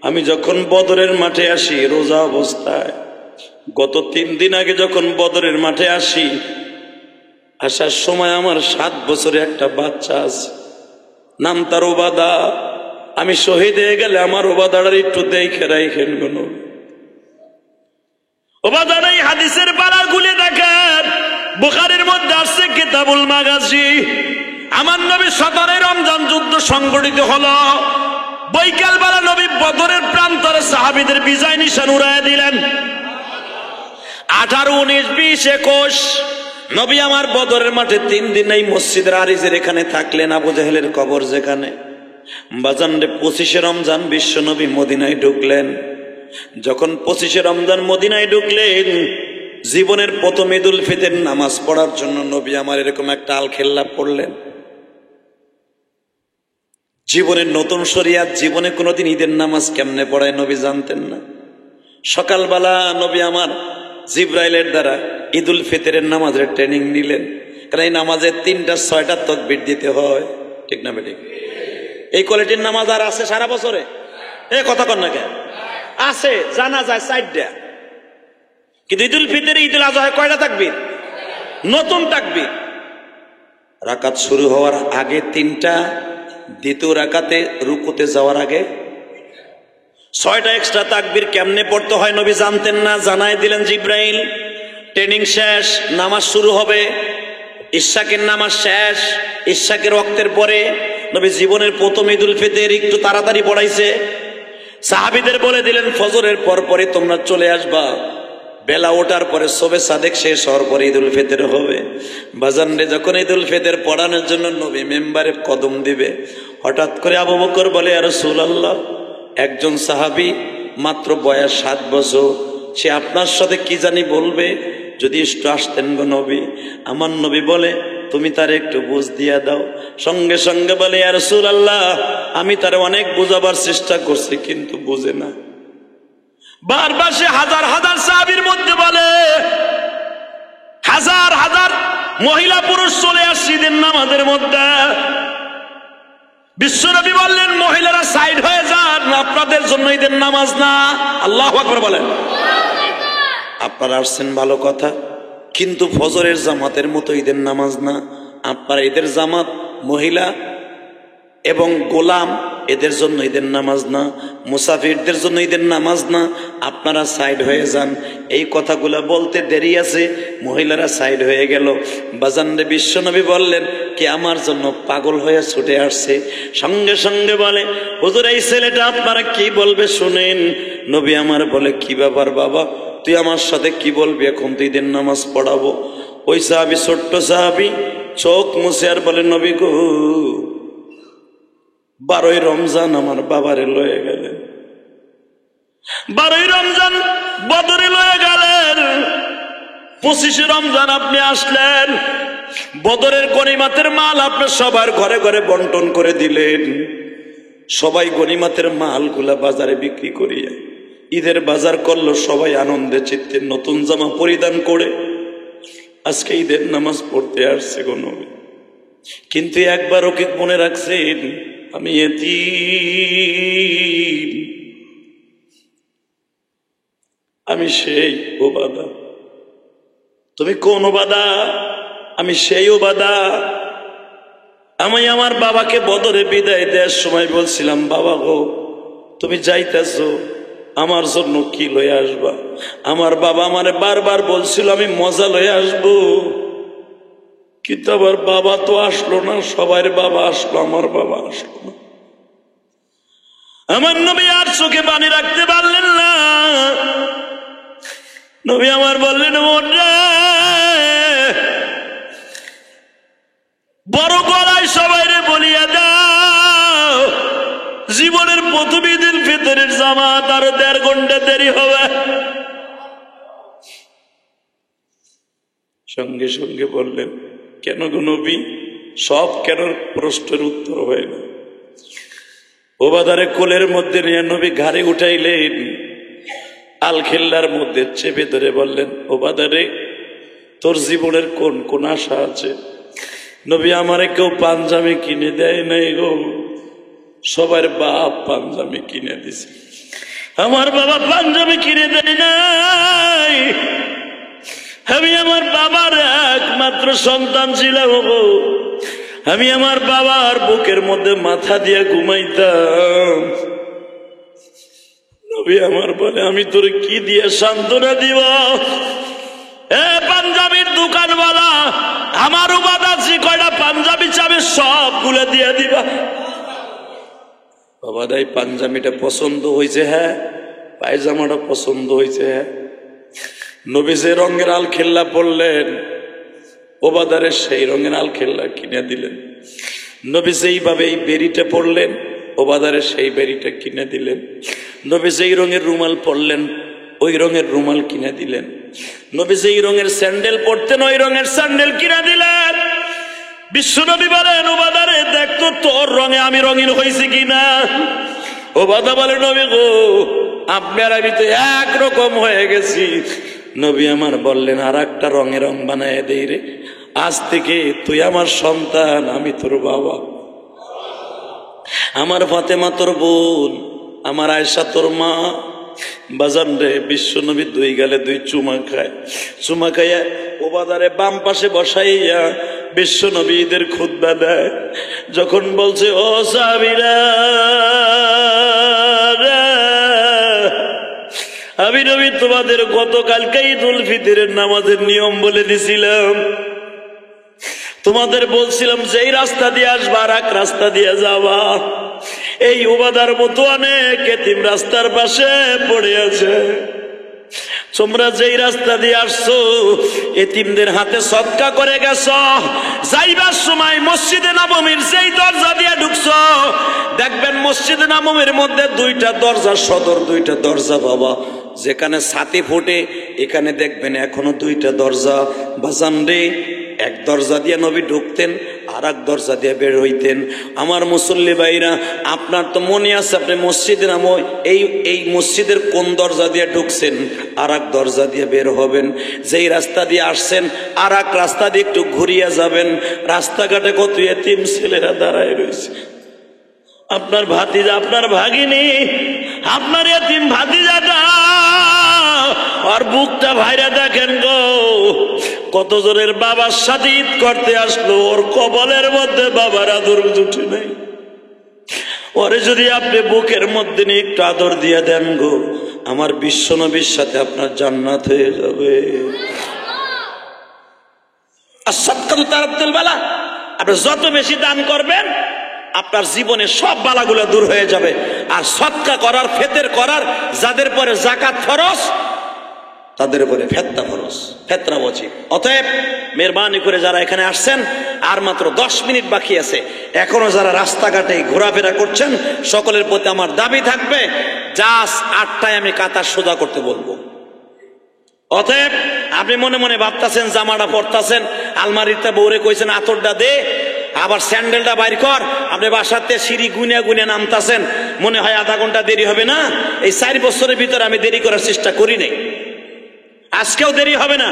আমি যখন বদরের মাঠে আসি রোজা অবস্থায়, গত 3 দিন আগে যখন বদরের মাঠে আসি, আসার সময় আমার 7 বছরের একটা বাচ্চা আছে, নাম তার ওবাদা। আমি শহীদ হয়ে গেলে আমার ওবাদার একটু দেখে রাইখেন গো নবী। ওবাদার এই হাদিসের পারা গুলে দেখেন, বুখারীর মধ্যে আসছে কিতাবুল মাগাজি। আমার নবী 17 রমজান যুদ্ধ সংগঠিত হলো। বৈকাল বেলা নবী বদরের প্রান্তরে সাহাবীদের বিজয় নিশান উড়াইয়া দিলেন। 18, 19, 20, 21 নবী আমার বদরের মাঠে 3 দিন এই মসজিদের আরিজের এখানে থাকলেন, আবু জাহেলের কবর যেখানে। বাজানরে 25 রমজান বিশ্ব নবী মদিনায় ঢুকলেন। যখন 25 রমজান মদিনায় ঢুকলেন, জীবনের প্রথম ঈদুল ফিতর নামাজ পড়ার জন্য নবী আমার এরকম একটা আলখেল্লা পড়লেন। জীবনের নতুন শরিয়াত, জীবনে কোনোদিন ঈদের নামাজ কেমনে পড়ায় নবী জানতেন না। সকালবেলা নবী আমার জিব্রাইলের দ্বারা ঈদুল ফিতরের নামাজের ট্রেনিং নিলেন। কারণ এই নামাজে 3টা 6টা তাকবীর দিতে হয়, ঠিক না বেঠিক? এই কোয়ালিটির নামাজ আর আছে সারা বছরে? এ কথা কন না কেন? আছে, জানা যায় 4টা। কিন্তু ঈদুল ফিতরে ঈদুল আজহায় কয়টা তাকবীর? নতুন তাকবীর। রাকাত শুরু হওয়ার আগে 3টা, দ্বিতীয় রাকাতে রুকুতে যাওয়ার আগে 6টা এক্সট্রা তাকবীর। কেমনে পড়তে হয় নবী জানতেন না, জানায় দিলেন জিব্রাইল। ট্রেনিং শেষ, নামাজ শুরু হবে। ইশাকের নামাজ শেষ, ইশাকের ওয়াক্তের পরে নবী জীবনের প্রথম ঈদুল ফিতর একটু তাড়াতাড়ি পড়াইছে। সাহাবীদের বলে দিলেন, ফজরের পর পরে তোমরা চলে আসবা, বেলা ওঠার পরে শবে সাদেক শেষ হওয়ার পরে ঈদুল ফিতর হবে। বাজানরে যখন ঈদুল ফিতর পড়ানোর জন্য নবী মেম্বারে কদম দিবে, হঠাৎ করে আবু বকর বলে, ইয়া রাসূলুল্লাহ, একজন সাহাবী মাত্র বয়স 7 বছর, সে আপনার সাথে কি জানি বলবে, যদি একটু আসতেন গো নবী। আমার নবী বলে, তুমি তার একটু বুঝ দিয়া দাও। সঙ্গে সঙ্গে বলে, ইয়া রাসূলুল্লাহ, আমি তার অনেক বোঝাবার চেষ্টা করছি কিন্তু বুঝে না। বারবার সে হাজার হাজার সাহাবীর মধ্যে বলে, হাজার হাজার মহিলা পুরুষ চলে আসছে ঈদের নামাজের মধ্যে। বিশ্বনবী বললেন, মহিলারা সাইড হয়ে যান, আপনাদের জন্য ঈদের নামাজ না। আল্লাহু আকবার বলেন। আপনারা আসছেন ভালো কথা, কিন্তু ফজরের জামাতের মতো ঈদের নামাজ না। আপনারা ঈদের জামাত মহিলা এবং গোলাম, এদের জন্য ঈদের নামাজ না, মুসাফিরদের জন্য ঈদের নামাজ না। আপনারা সাইড হয়ে যান। এই কথাগুলো বলতে দেরি আছে, মহিলারা সাইড হয়ে গেল। বাজানরে বিশ্বনবী বললেন, কি আমার জন্য পাগল হয়ে ছুটে আসছে। সঙ্গে সঙ্গে বলে, হুজুর এই ছেলেটা আপনারা কি বলবে শুনেন। নবী আমার বলে, কি ব্যাপার বাবা, তুই আমার সাথে কি বলবি, এখন তুই ঈদের নামাজ পড়াবো। ওই সাহাবী, ছোট্ট সাহাবী, চোখ মুছে আর বলে, নবী গো, 12ই রমজান আমার বাবারে লয়ে গেলেন, 12ই রমজান বদরে লয়ে গেলেন, 25 রমজান আপনি আসলেন, বদরের গনিমতের মাল আপনি সবার ঘরে ঘরে বন্টন করে দিলেন। সবাই গনিমতের মালগুলা বাজারে বিক্রি করিয়া ঈদের বাজার করলো। সবাই আনন্দে চিত্তে নতুন জামা পরিধান করে আজকে ঈদের নামাজ পড়তে আসছে গো নবী। কিন্তু একবারও কি মনে রাখছেন, আমি এতিম, আমি সেই ওবাদা। তুমি কোন ওবাদা? আমি সেই ওবাদা। আমি আমার বাবাকে বদরে বিদায় দেওয়ার সময় বলছিলাম, বাবা গো, তুমি যাইতেছো, আমার জন্য কি লয়ে আসবা? আমার বাবা আমারে বারবার বলছিল আমি মজা লয়ে আসবো, কিন্তু আমার বাবা তো আসলো না। সবার বাবা আসলো, আমার বাবা আসলো না। আমার নবী আর চোখে পানি রাখতে পারলেন না। নবী আমার বললেন, বড় গলায় সবাইরে বলিয়া দাও, জীবনের প্রথম ঈদুল ফিতরের জামাত আরো 1.5 ঘন্টা দেরি হবে। সঙ্গে সঙ্গে বললেন, কেন গো নবী? সব কেন প্রশ্নের উত্তর হয় না। ওবাদারে কোলের মধ্যে নিয়ে নবী ঘাড়ে উঠাইলেন, আল খেল্লার মধ্যে চেপে ধরে বললেন, ওবাদারে তোর জীবনের কোন কোন আশা আছে? নবী, আমারে কেউ পাঞ্জাবি কিনে দেয় নাই গো, সবার বাপ পাঞ্জাবি কিনে দিছে। আমার বাবা পাঞ্জাবি কিনে দেয় নাই, আমি আমার বাবার একমাত্র সন্তান ছিলাম গো। আমি আমার বাবার বুকের মধ্যে মাথা দিয়ে ঘুমাইতাম। নবী আমার বলে, আমি তোর কি দিয়ে সান্ত্বনা দিব? পাঞ্জাবির দোকানওয়ালা, আমার উপাদাসী কয়টা পাঞ্জাবি চাবে সবগুলো দিয়ে দিবা। বাবা দাই পাঞ্জাবিটা পছন্দ হয়েছে, হ্যাঁ। পায়জামাটা পছন্দ হয়েছে, হ্যাঁ। নবী যে রঙের আল খেল্লা পড়লেন, ওবাদারের সেই রঙের আল খেল্লা কিনে দিলেন। নবী যেইভাবে এই বেরিটা পড়লেন, ওবাদারের সেই বেরিটা কিনে দিলেন। নবী যেই রঙের রুমাল পরলেন, ওই রঙের রুমাল কিনে দিলেন। নবী যেই রঙের স্যান্ডেল পরতেন, ওই রঙের স্যান্ডেল কিনে দিলেন। বিশ্বনবী বলেন, ওবাদারে দেখতো তোর রঙে আমি রঙিন হয়েছি কিনা। ওবাদা বলে, নবী গো, আপনার আমি তো একরকম হয়ে গেছি। নবী আমার বললেন, আর একটা রঙে রং বানায় দেই রে, আজ থেকে তুই আমার সন্তান, আমি তোর বাবা। আমার ফাতেমা তোর বোন, আমার আয়েশা তোর মা। বাজান রে, বিশ্ব নবী দুই গালে দুই চুমা খায়। চুমা খাইয়া ওবাদারে বাম পাশে বসাইয়া বিশ্ব নবী ঈদের খুতবা দেয়। যখন বলছে, ও সাহাবীরা, আমি নবী তোমাদের গতকালকে ঈদুল ফিতরের নামাজের নিয়ম বলে দিছিলাম। তোমাদের বলছিলাম যেই রাস্তা দিয়ে আসবা আর এক রাস্তা দিয়ে যাবা। এই ওবাদার মতো অনেক এতিম রাস্তার পাশে পড়ে আছে। তোমরা যেই রাস্তা দিয়ে আসছো, এতিমদের হাতে সদকা করে গেছো। যাইবার সময় মসজিদে নববীর যেই দরজা দিয়ে ঢুকছো, দেখবেন মসজিদে নববীর মধ্যে দুইটা দরজা, সদর দুইটা দরজা বাবা। যেখানে ছাতি ফোটে, এখানে দেখবেন এখনো দুইটা দরজা। বাজান রে, এক দরজা দিয়ে নবী ঢুকতেন, আর এক দরজা দিয়ে বের হইতেন। আমার মুসল্লি ভাইরা, আপনার তো মনে আছে আপনি মসজিদে নামো, এই মসজিদের কোন দরজা দিয়ে ঢুকছেন, আর এক দরজা দিয়ে বের হবেন। যেই রাস্তা দিয়ে আসছেন, আর এক রাস্তা দিয়ে একটু ঘুরিয়ে যাবেন। রাস্তাঘাটে কত এতিম ছেলেরা দাঁড়ায় রয়েছে। আপনার ভাতিজা, আপনার ভাগিনী, আপনার এতিম ভাতিজাটা, আর বুকটা ভাইরা দেখেন গো, কত জনের বাবার সাথে ঈদ করতে আসলো, ওর কবলের মধ্যে বাবার আদর জুটে নাই। ওরে যদি আপনি বুকের মধ্যে নিয়ে একটু আদর দিয়ে দেন গো, আমার বিশ্বনবীর সাথে আপনার জান্নাত হয়ে যাবে। আর সৎকার তারাবতুল বালা, আপনি যত বেশি দান করবেন, আপনার জীবনে সব বালাগুলো দূর হয়ে যাবে। আর সৎকা করার, ফেতের করার, যাদের পরে যাকাত ফরজ, তাদের উপরে ফেতরা ফরজ, ফেতরা ওয়াজিব। অতএব মেহরবানি করে যারা এখানে আসছেন, আর মাত্র 10 মিনিট বাকি আছে, এখনো যারা রাস্তাঘাটে ঘোরাফেরা করছেন, সকলের প্রতি আমার দাবি থাকবে, জাস্ট 8টায় আমি কাতার সোজা করতে বলবো। অতএব আপনি মনে মনে ভাবতেছেন, জামাটা পরতাছেন, আলমারিতে বউরে কইছেন আতরটা দে, আবার স্যান্ডেলটা বাইর কর, আপনি বাসাতে সিঁড়ি গুনে গুনে নামতাছেন, মনে হয় আধা ঘন্টা দেরি হবে না। এই 4 বছরের ভিতরে আমি দেরি করার চেষ্টা করি নাই, আজকেও দেরি হবে না।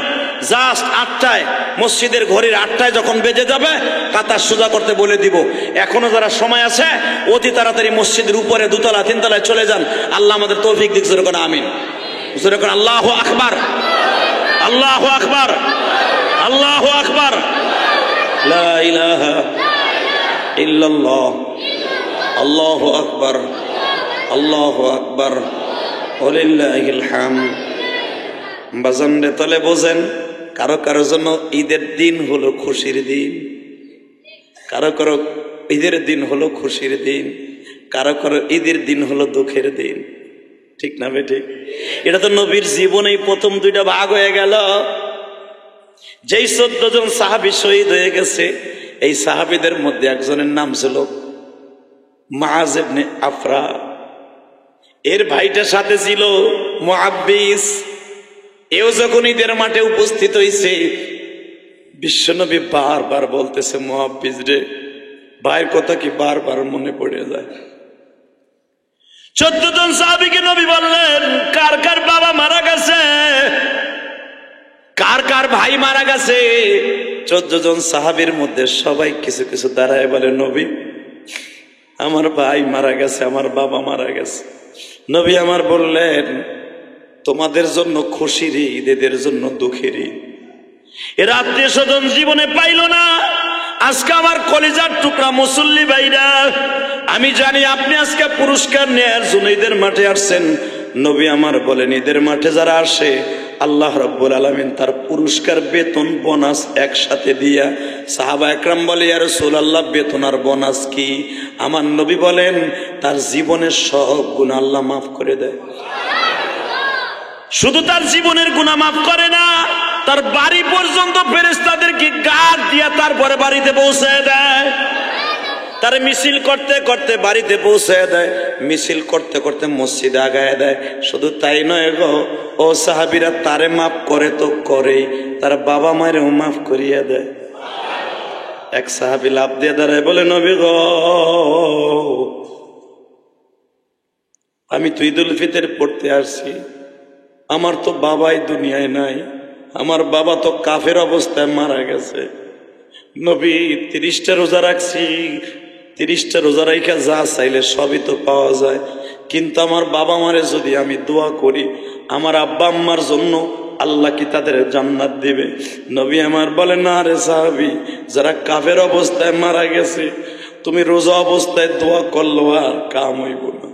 জাস্ট 8টায়, মসজিদের ঘড়ির 8টায় যখন বেজে যাবে, কাতার সোজা করতে বলে দিব। এখনো যারা সময় আছে, অতি তাড়াতাড়ি মসজিদের উপরে 2তলা 3তলায় চলে যান। আল্লাহ আমাদের তৌফিক দিক। জোরে করে আমিন, জোরে করে আল্লাহু আকবার, আল্লাহু আকবার, আল্লাহু আকবার, লা ইলাহা ইল্লাল্লাহ, আল্লাহু আকবার, আল্লাহু আকবার, ওয়ালিল্লাহিল হামদ। বাজানরে তলে বোঝেন, কারো কারো জন্য ঈদের দিন হলো খুশির দিন, কারো কারো ঈদের দিন হলো খুশির দিন, কারো কারো ঈদের দিন হলো দুঃখের দিন। ঠিক না বেঠিক? এটা তো নবীর জীবনেই প্রথম 2টা ভাগ হয়ে গেল। যেই 14 জন সাহাবী শহীদ হয়ে গেছে, এই সাহাবীদের মধ্যে একজনের নাম ছিল মুআজ ইবনে আফরা। এর ভাইটার সাথে ছিল মুআব্বিস। এও যখন ঈদের মাঠে উপস্থিত হয়েছে, বিশ্বনবী বারবার বলতেছে, মুহাফিজ রে, ভাইয়ের কথা কি বারবার মনে পড়ে যায়। 14 জন সাহাবীকে নবী বললেন, কার কার বাবা মারা গেছে, কার কার ভাই মারা গেছে। 14 জন সাহাবীর মধ্যে সবাই কিছু কিছু দাঁড়ায় বলে, নবী আমার ভাই মারা গেছে, আমার বাবা মারা গেছে। নবী আমার বললেন, তোমাদের জন্য খুশির ঈদ, এদের জন্য দুঃখের ঈদ। এরা আত্মীয় স্বজন জীবনে পাইল না, আজকে আমার কলিজার টুকরা মুসল্লি ভাইরা, আমি জানি আপনি আজকে পুরস্কার নেয়ার জন্য ঈদের মাঠে আসছেন। নবী আমার বলেন, ঈদের মাঠে যারা আসে আল্লাহ রাব্বুল আলামিন তার পুরস্কার, বেতন, বোনাস একসাথে দিয়া। সাহাবা একরাম বলে, ইয়া রাসূলুল্লাহ, বেতন আর বোনাস কি? আমার নবী বলেন, তার জীবনের সব গুনাহ আল্লাহ মাফ করে দেয়। শুধু তার জীবনের গুনাহ মাফ করে না, তার বাড়ি পর্যন্ত ফেরেশতাদেরকে গার্ড দিয়া তারপরে বাড়িতে পৌঁছায় দেয়। তারে মিছিল করতে করতে বাড়িতে পৌঁছায় দেয়, মিছিল করতে করতে মসজিদে আগায় দেয়। শুধু তাই নয় গো ও সাহাবীরা, তারে মাফ করে তো করেই, তার বাবা মায়েরও মাফ করিয়া দেয়। এক সাহাবী লাফ দিয়ে দাঁড়ায় বলে, নবী গো, আমি তো ঈদুল ফিতর পড়তে আসছি, আমার তো বাবাই দুনিয়ায় নাই, আমার বাবা তো কাফের অবস্থায় মারা গেছে। নবী 30টা রোজা রাখছি, 30টা রোজা রাখা যা চাইলে সবই তো পাওয়া যায়, কিন্তু আমার বাবা মারে যদি আমি দোয়া করি, আমার আব্বা আম্মার জন্য আল্লাহ কি তাদের জান্নাত দিবে? নবী আমার বলে, না রে সাহাবী, যারা কাফের অবস্থায় মারা গেছে, তুমি রোজা অবস্থায় দোয়া করলো আর কাম হইব না।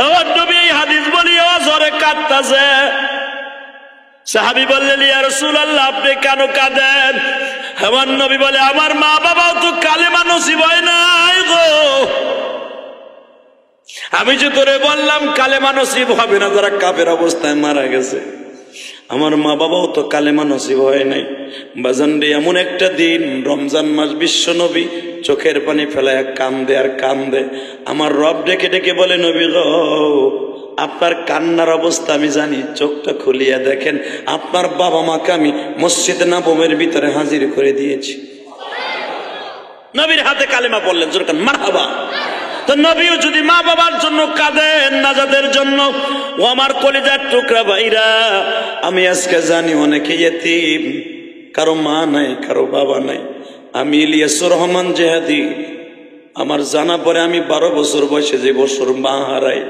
আমার নবী এই হাদিস বলি ও জোরে কাঁদতাছে। সাহাবী বললেন, ইয়া রাসূলুল্লাহ, আপনি কেন কাঁদেন? আমার নবী বলে, আমার মা বাবাও তো কালেমা নসিব হয় নাই গো। আমি যে তোরে বললাম কালেমা নসিব হবে না যারা কাফের অবস্থায় মারা গেছে, আমার মা বাবাও তো কালেমা নসিব হয় নাই। বাজান রে, এমন একটা দিন রমজান মাস, বিশ্ব নবী চোখের পানি ফেলায় কান্দে আর কান্দে। আমার রব ডেকে ডেকে বলে, নবী গো, আপনার কান্নার অবস্থা আমি জানি, চোখটা খুলিয়া দেখেন, আপনার বাবা মাকে আমি মসজিদে নববীর ভিতরে হাজির করে দিয়েছি। নবীর হাতে কালেমা পড়লেন, জোরে কান মারহাবা। তো নবীও যদি মা বাবার জন্য কাঁদেন, নাজাতের জন্য, ও আমার কলিজার টুকরা ভাইরা, আমি আজকে জানি অনেকে ইয়েতিম, কারো মা নাই, কারো বাবা নাই। আমি ইলিয়াসুর রহমান জেহাদি, আমার জানা পরে আমি 12 বছর বয়সে যে বছর মা হারাই,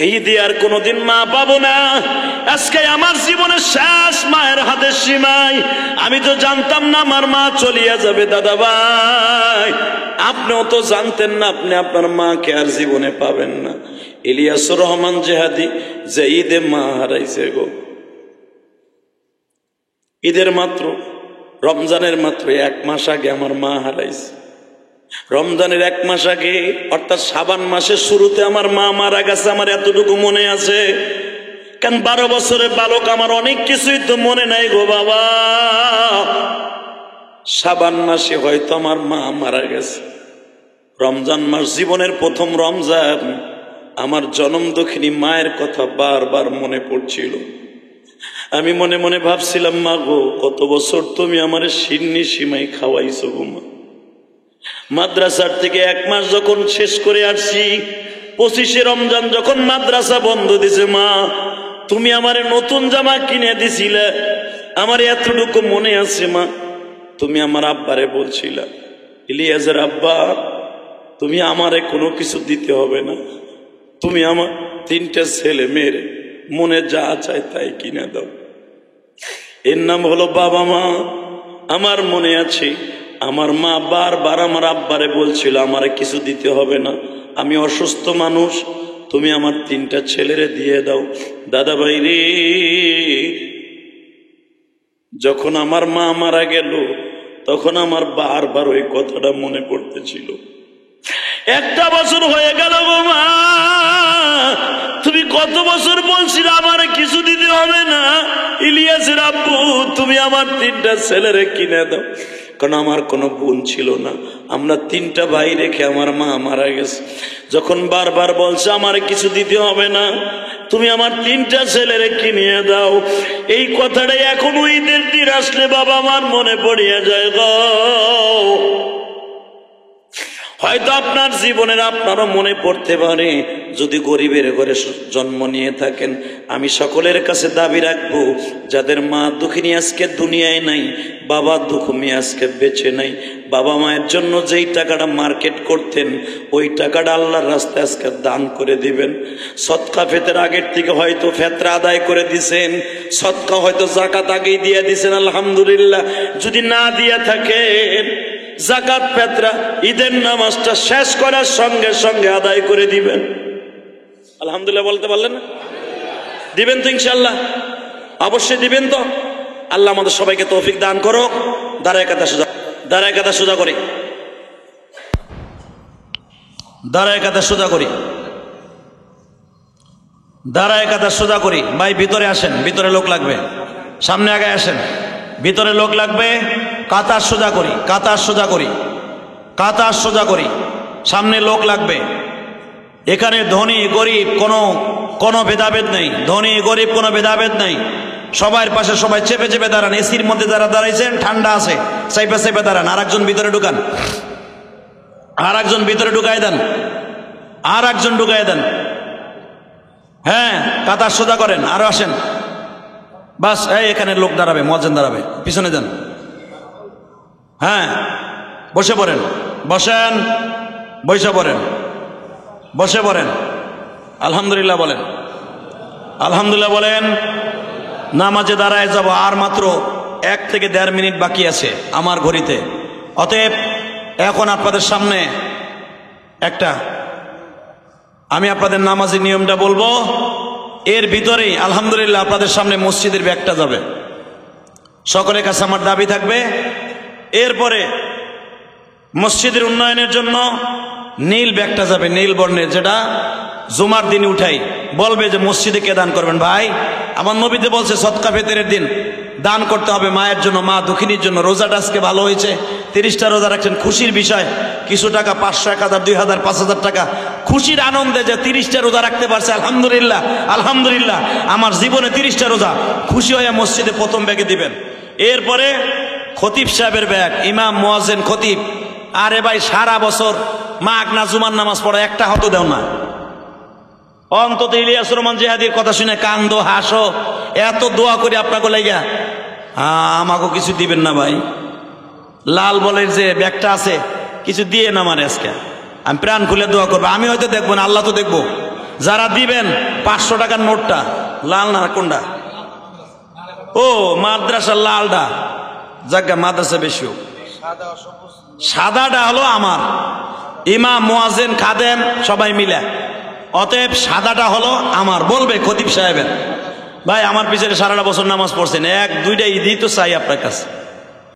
এই দিয়ে আর কোনোদিন মা পাবো না। আজকে আমার জীবনের শেষ মায়ের হাতের সীমায়, আমি তো জানতাম না আমার মা চলিয়া যাবে। দাদা ভাই, আপনিও তো জানতেন না আপনি আপনার মাকে আর জীবনে পাবেন না। ইলিয়াসুর রহমান জেহাদি যে ঈদে মা হারাইছে গো, ঈদের মাত্র, রমজানের মাত্র 1 মাস আগে আমার মা হারাইছে। রমজানের 1 মাস আগে, অর্থাৎ শাবান মাসের শুরুতে আমার মা মারা গেছে। আমার এতটুকু মনে আছে, কারণ 12 বছরের বালক, আমার অনেক কিছুই তো মনে নাই গো বাবা। শাবান মাসে হয়তো আমার মা মারা গেছে। রমজান মাস জীবনের প্রথম রমজান, আমার জনম দক্ষিণী মায়ের কথা বারবার মনে পড়ছিল। আমি মনে মনে ভাবছিলাম, মা গো, কত বছর তুমি আমার সিন্নি সিমাই খাওয়াইছো গো মা। মাদ্রাসার থেকে 1 মাস যখন শেষ করে আসছি, 25শে রমজান যখন মাদ্রাসা বন্ধ দিছে, মা তুমি আমারে নতুন জামা কিনে দিছিলে। আমার এতটুকু মনে আছে মা, তুমি আমার আব্বারে বলছিলা, ইলিয়াসের আব্বা, তুমি আমারে কোনো কিছু দিতে হবে না, তুমি আমার 3টা ছেলে মেয়ের মনে যা চায় তাই কিনে দাও। এর নাম হলো বাবা মা। আমার মনে আছে, আমার মা বারবার আমার আব্বারে বলছিল, আমারে কিছু দিতে হবে না, আমি অসুস্থ মানুষ, তুমি আমার 3টা ছেলেরে দিয়ে দাও। দাদা ভাই রে, যখন আমার মা মারা গেল, তখন আমার বারবার ওই কথাটা মনে পড়তেছিল। 1টা বছর হয়ে গেল গো মা, তুমি কত বছর বলছিলে আমারে কিছু দিতে হবে না, ইলিয়াসের আব্বু তুমি আমার 3টা ছেলেরে কিনে দাও। কারণ আমার কোনো বোন ছিল না, আমরা 3টা ভাই রেখে আমার মা মারা গেছে। যখন বারবার বলছে আমার কিছু দিতে হবে না, তুমি আমার 3টা ছেলেরে কিনিয়ে দাও, এই কথাটাই এখন ঈদের দিন আসলে বাবা আমার মনে পড়িয়া যায় গো। হয়তো আপনার জীবনের আপনারও মনে পড়তে পারে, যদি গরিবের ঘরে জন্ম নিয়ে থাকেন, আমি সকলের কাছে দাবি রাখবো, যাদের মা দুঃখিনী আজকে দুনিয়ায় নাই, বাবা দুঃখী আজকে বেঁচে নাই, বাবা মায়ের জন্য যেই টাকাটা মার্কেট করতেন ওই টাকাটা আল্লাহর রাস্তায় আজকে দান করে দিবেন। সদকা ফেতের আগের থেকে হয়তো ফেতরা আদায় করে দিছেন, সদকা হয়তো যাকাত আগেই দিয়ে দিছেন, আলহামদুলিল্লাহ। যদি না দিয়ে থাকেন, যাকাত ফেতরা ঈদের নামাজটা শেষ করার সঙ্গে সঙ্গে আদায় করে দিবেন। আলহামদুলিল্লাহ বলতে পারলেন না? দিবেন তো ইনশাআল্লাহ? অবশ্যই দিবেন তো? আল্লাহ আমাদের সবাইকে তৌফিক দান করো। দাঁড়ায় কাতা সোজা, দাঁড়ায় কাতা সোজা করি, দাঁড়ায় কাতা সোজা করি, দাঁড়ায় কাতা সোজা করি। ভাই ভিতরে আসেন, ভিতরে লোক লাগবে, সামনে আগে আসেন, ভিতরে লোক লাগবে। কাতার সোজা করি, কাতার সোজা করি, কাতার সোজা করি, সামনে লোক লাগবে। এখানে ধনী গরিব কোনো ভেদাভেদ নেই, ধনী গরিব কোনো ভেদাভেদ নেই। সবার পাশে সবাই চেপে চেপে দাঁড়ান। এসির মধ্যে যারা দাঁড়াইছেন ঠান্ডা আছে, চাইপে চেপে দাঁড়ান। আর একজন ভিতরে ঢুকান, আর একজন ভিতরে ঢুকাই দেন, আর একজন ঢুকাই দেন। হ্যাঁ, কাতার সোজা করেন, আরো আসেন। বাস, এই এখানে লোক দাঁড়াবে, মুয়াজ্জিন দাঁড়াবে, পিছনে যান। হ্যাঁ, বসে পড়েন, বসেন, বসে পড়েন, বসে পড়েন। আলহামদুলিল্লাহ বলেন, আলহামদুলিল্লাহ বলেন। নামাজে দাঁড়ায় যাব, আর মাত্র 1 থেকে 1.5 মিনিট বাকি আছে আমার ঘড়িতে। অতএব এখন আপনাদের সামনে আমি আপনাদের নামাজের নিয়মটা বলবো, এর ভিতরেই আলহামদুলিল্লাহ আপনাদের সামনে মসজিদের ব্যাগটা যাবে। সকলের কাছে আমার দাবি থাকবে, এরপরে মসজিদের উন্নয়নের জন্য নীল ব্যাগটা যাবে, নীল বর্ণের, যেটা জুমার দিন উঠাই। বলবে যে মসজিদে কে দান করবেন? ভাই, আমার নবীতে বলছে সদকা ফেতরের দিন দান করতে হবে মায়ের জন্য, মা দুঃখিনীর জন্য। রোজাটা আজকে ভালো হয়েছে, 30টা রোজা রাখছেন, খুশির বিষয়। কিছু টাকা, 500, 1000, 2000, 5000 টাকা, খুশির আনন্দে যে 30টা রোজা রাখতে পারছে, আলহামদুলিল্লাহ, আলহামদুলিল্লাহ। আমার জীবনে 30টা রোজা, খুশি হয়ে মসজিদে প্রথম ব্যাগে দিবেন। এরপরে খতিব সাহেবের ব্যাগ, ইমাম, মুয়াজ্জিন, খতিব। আরে ভাই, সারা বছর মাগ না জুমার নামাজ পড়া, একটা হতো দেও না। অন্তত ইলিয়াস রহমান জিহাদির কথা শুনে কান্দো, হাসো, এত দোয়া করি আপনাকে লাইগা, আমাকে কিছু দিবেন না ভাই? লাল বলের যে ব্যাগটা আছে, কিছু দিয়ে না আমার আজকে, আমি প্রাণ খুলে দোয়া করবো। আমি হয়তো দেখবো না, আল্লাহ তো দেখবো। যারা দিবেন 500 টাকার নোটটা, লাল না কোনটা? ও মাদ্রাসার লালটা, জায়গা মাদ্রাসা বেশি, সাদাটা হলো আমার, ইমাম, মুয়াজ্জিন, খাদেম সবাই মিলে। অতএব সাদাটা হলো আমার। বলবে খতিব সাহেবের, ভাই আমার পিছনে সারাটা বছর নামাজ পড়ছেন, 1-2টা ঈদই তো চাই আপনার কাছে।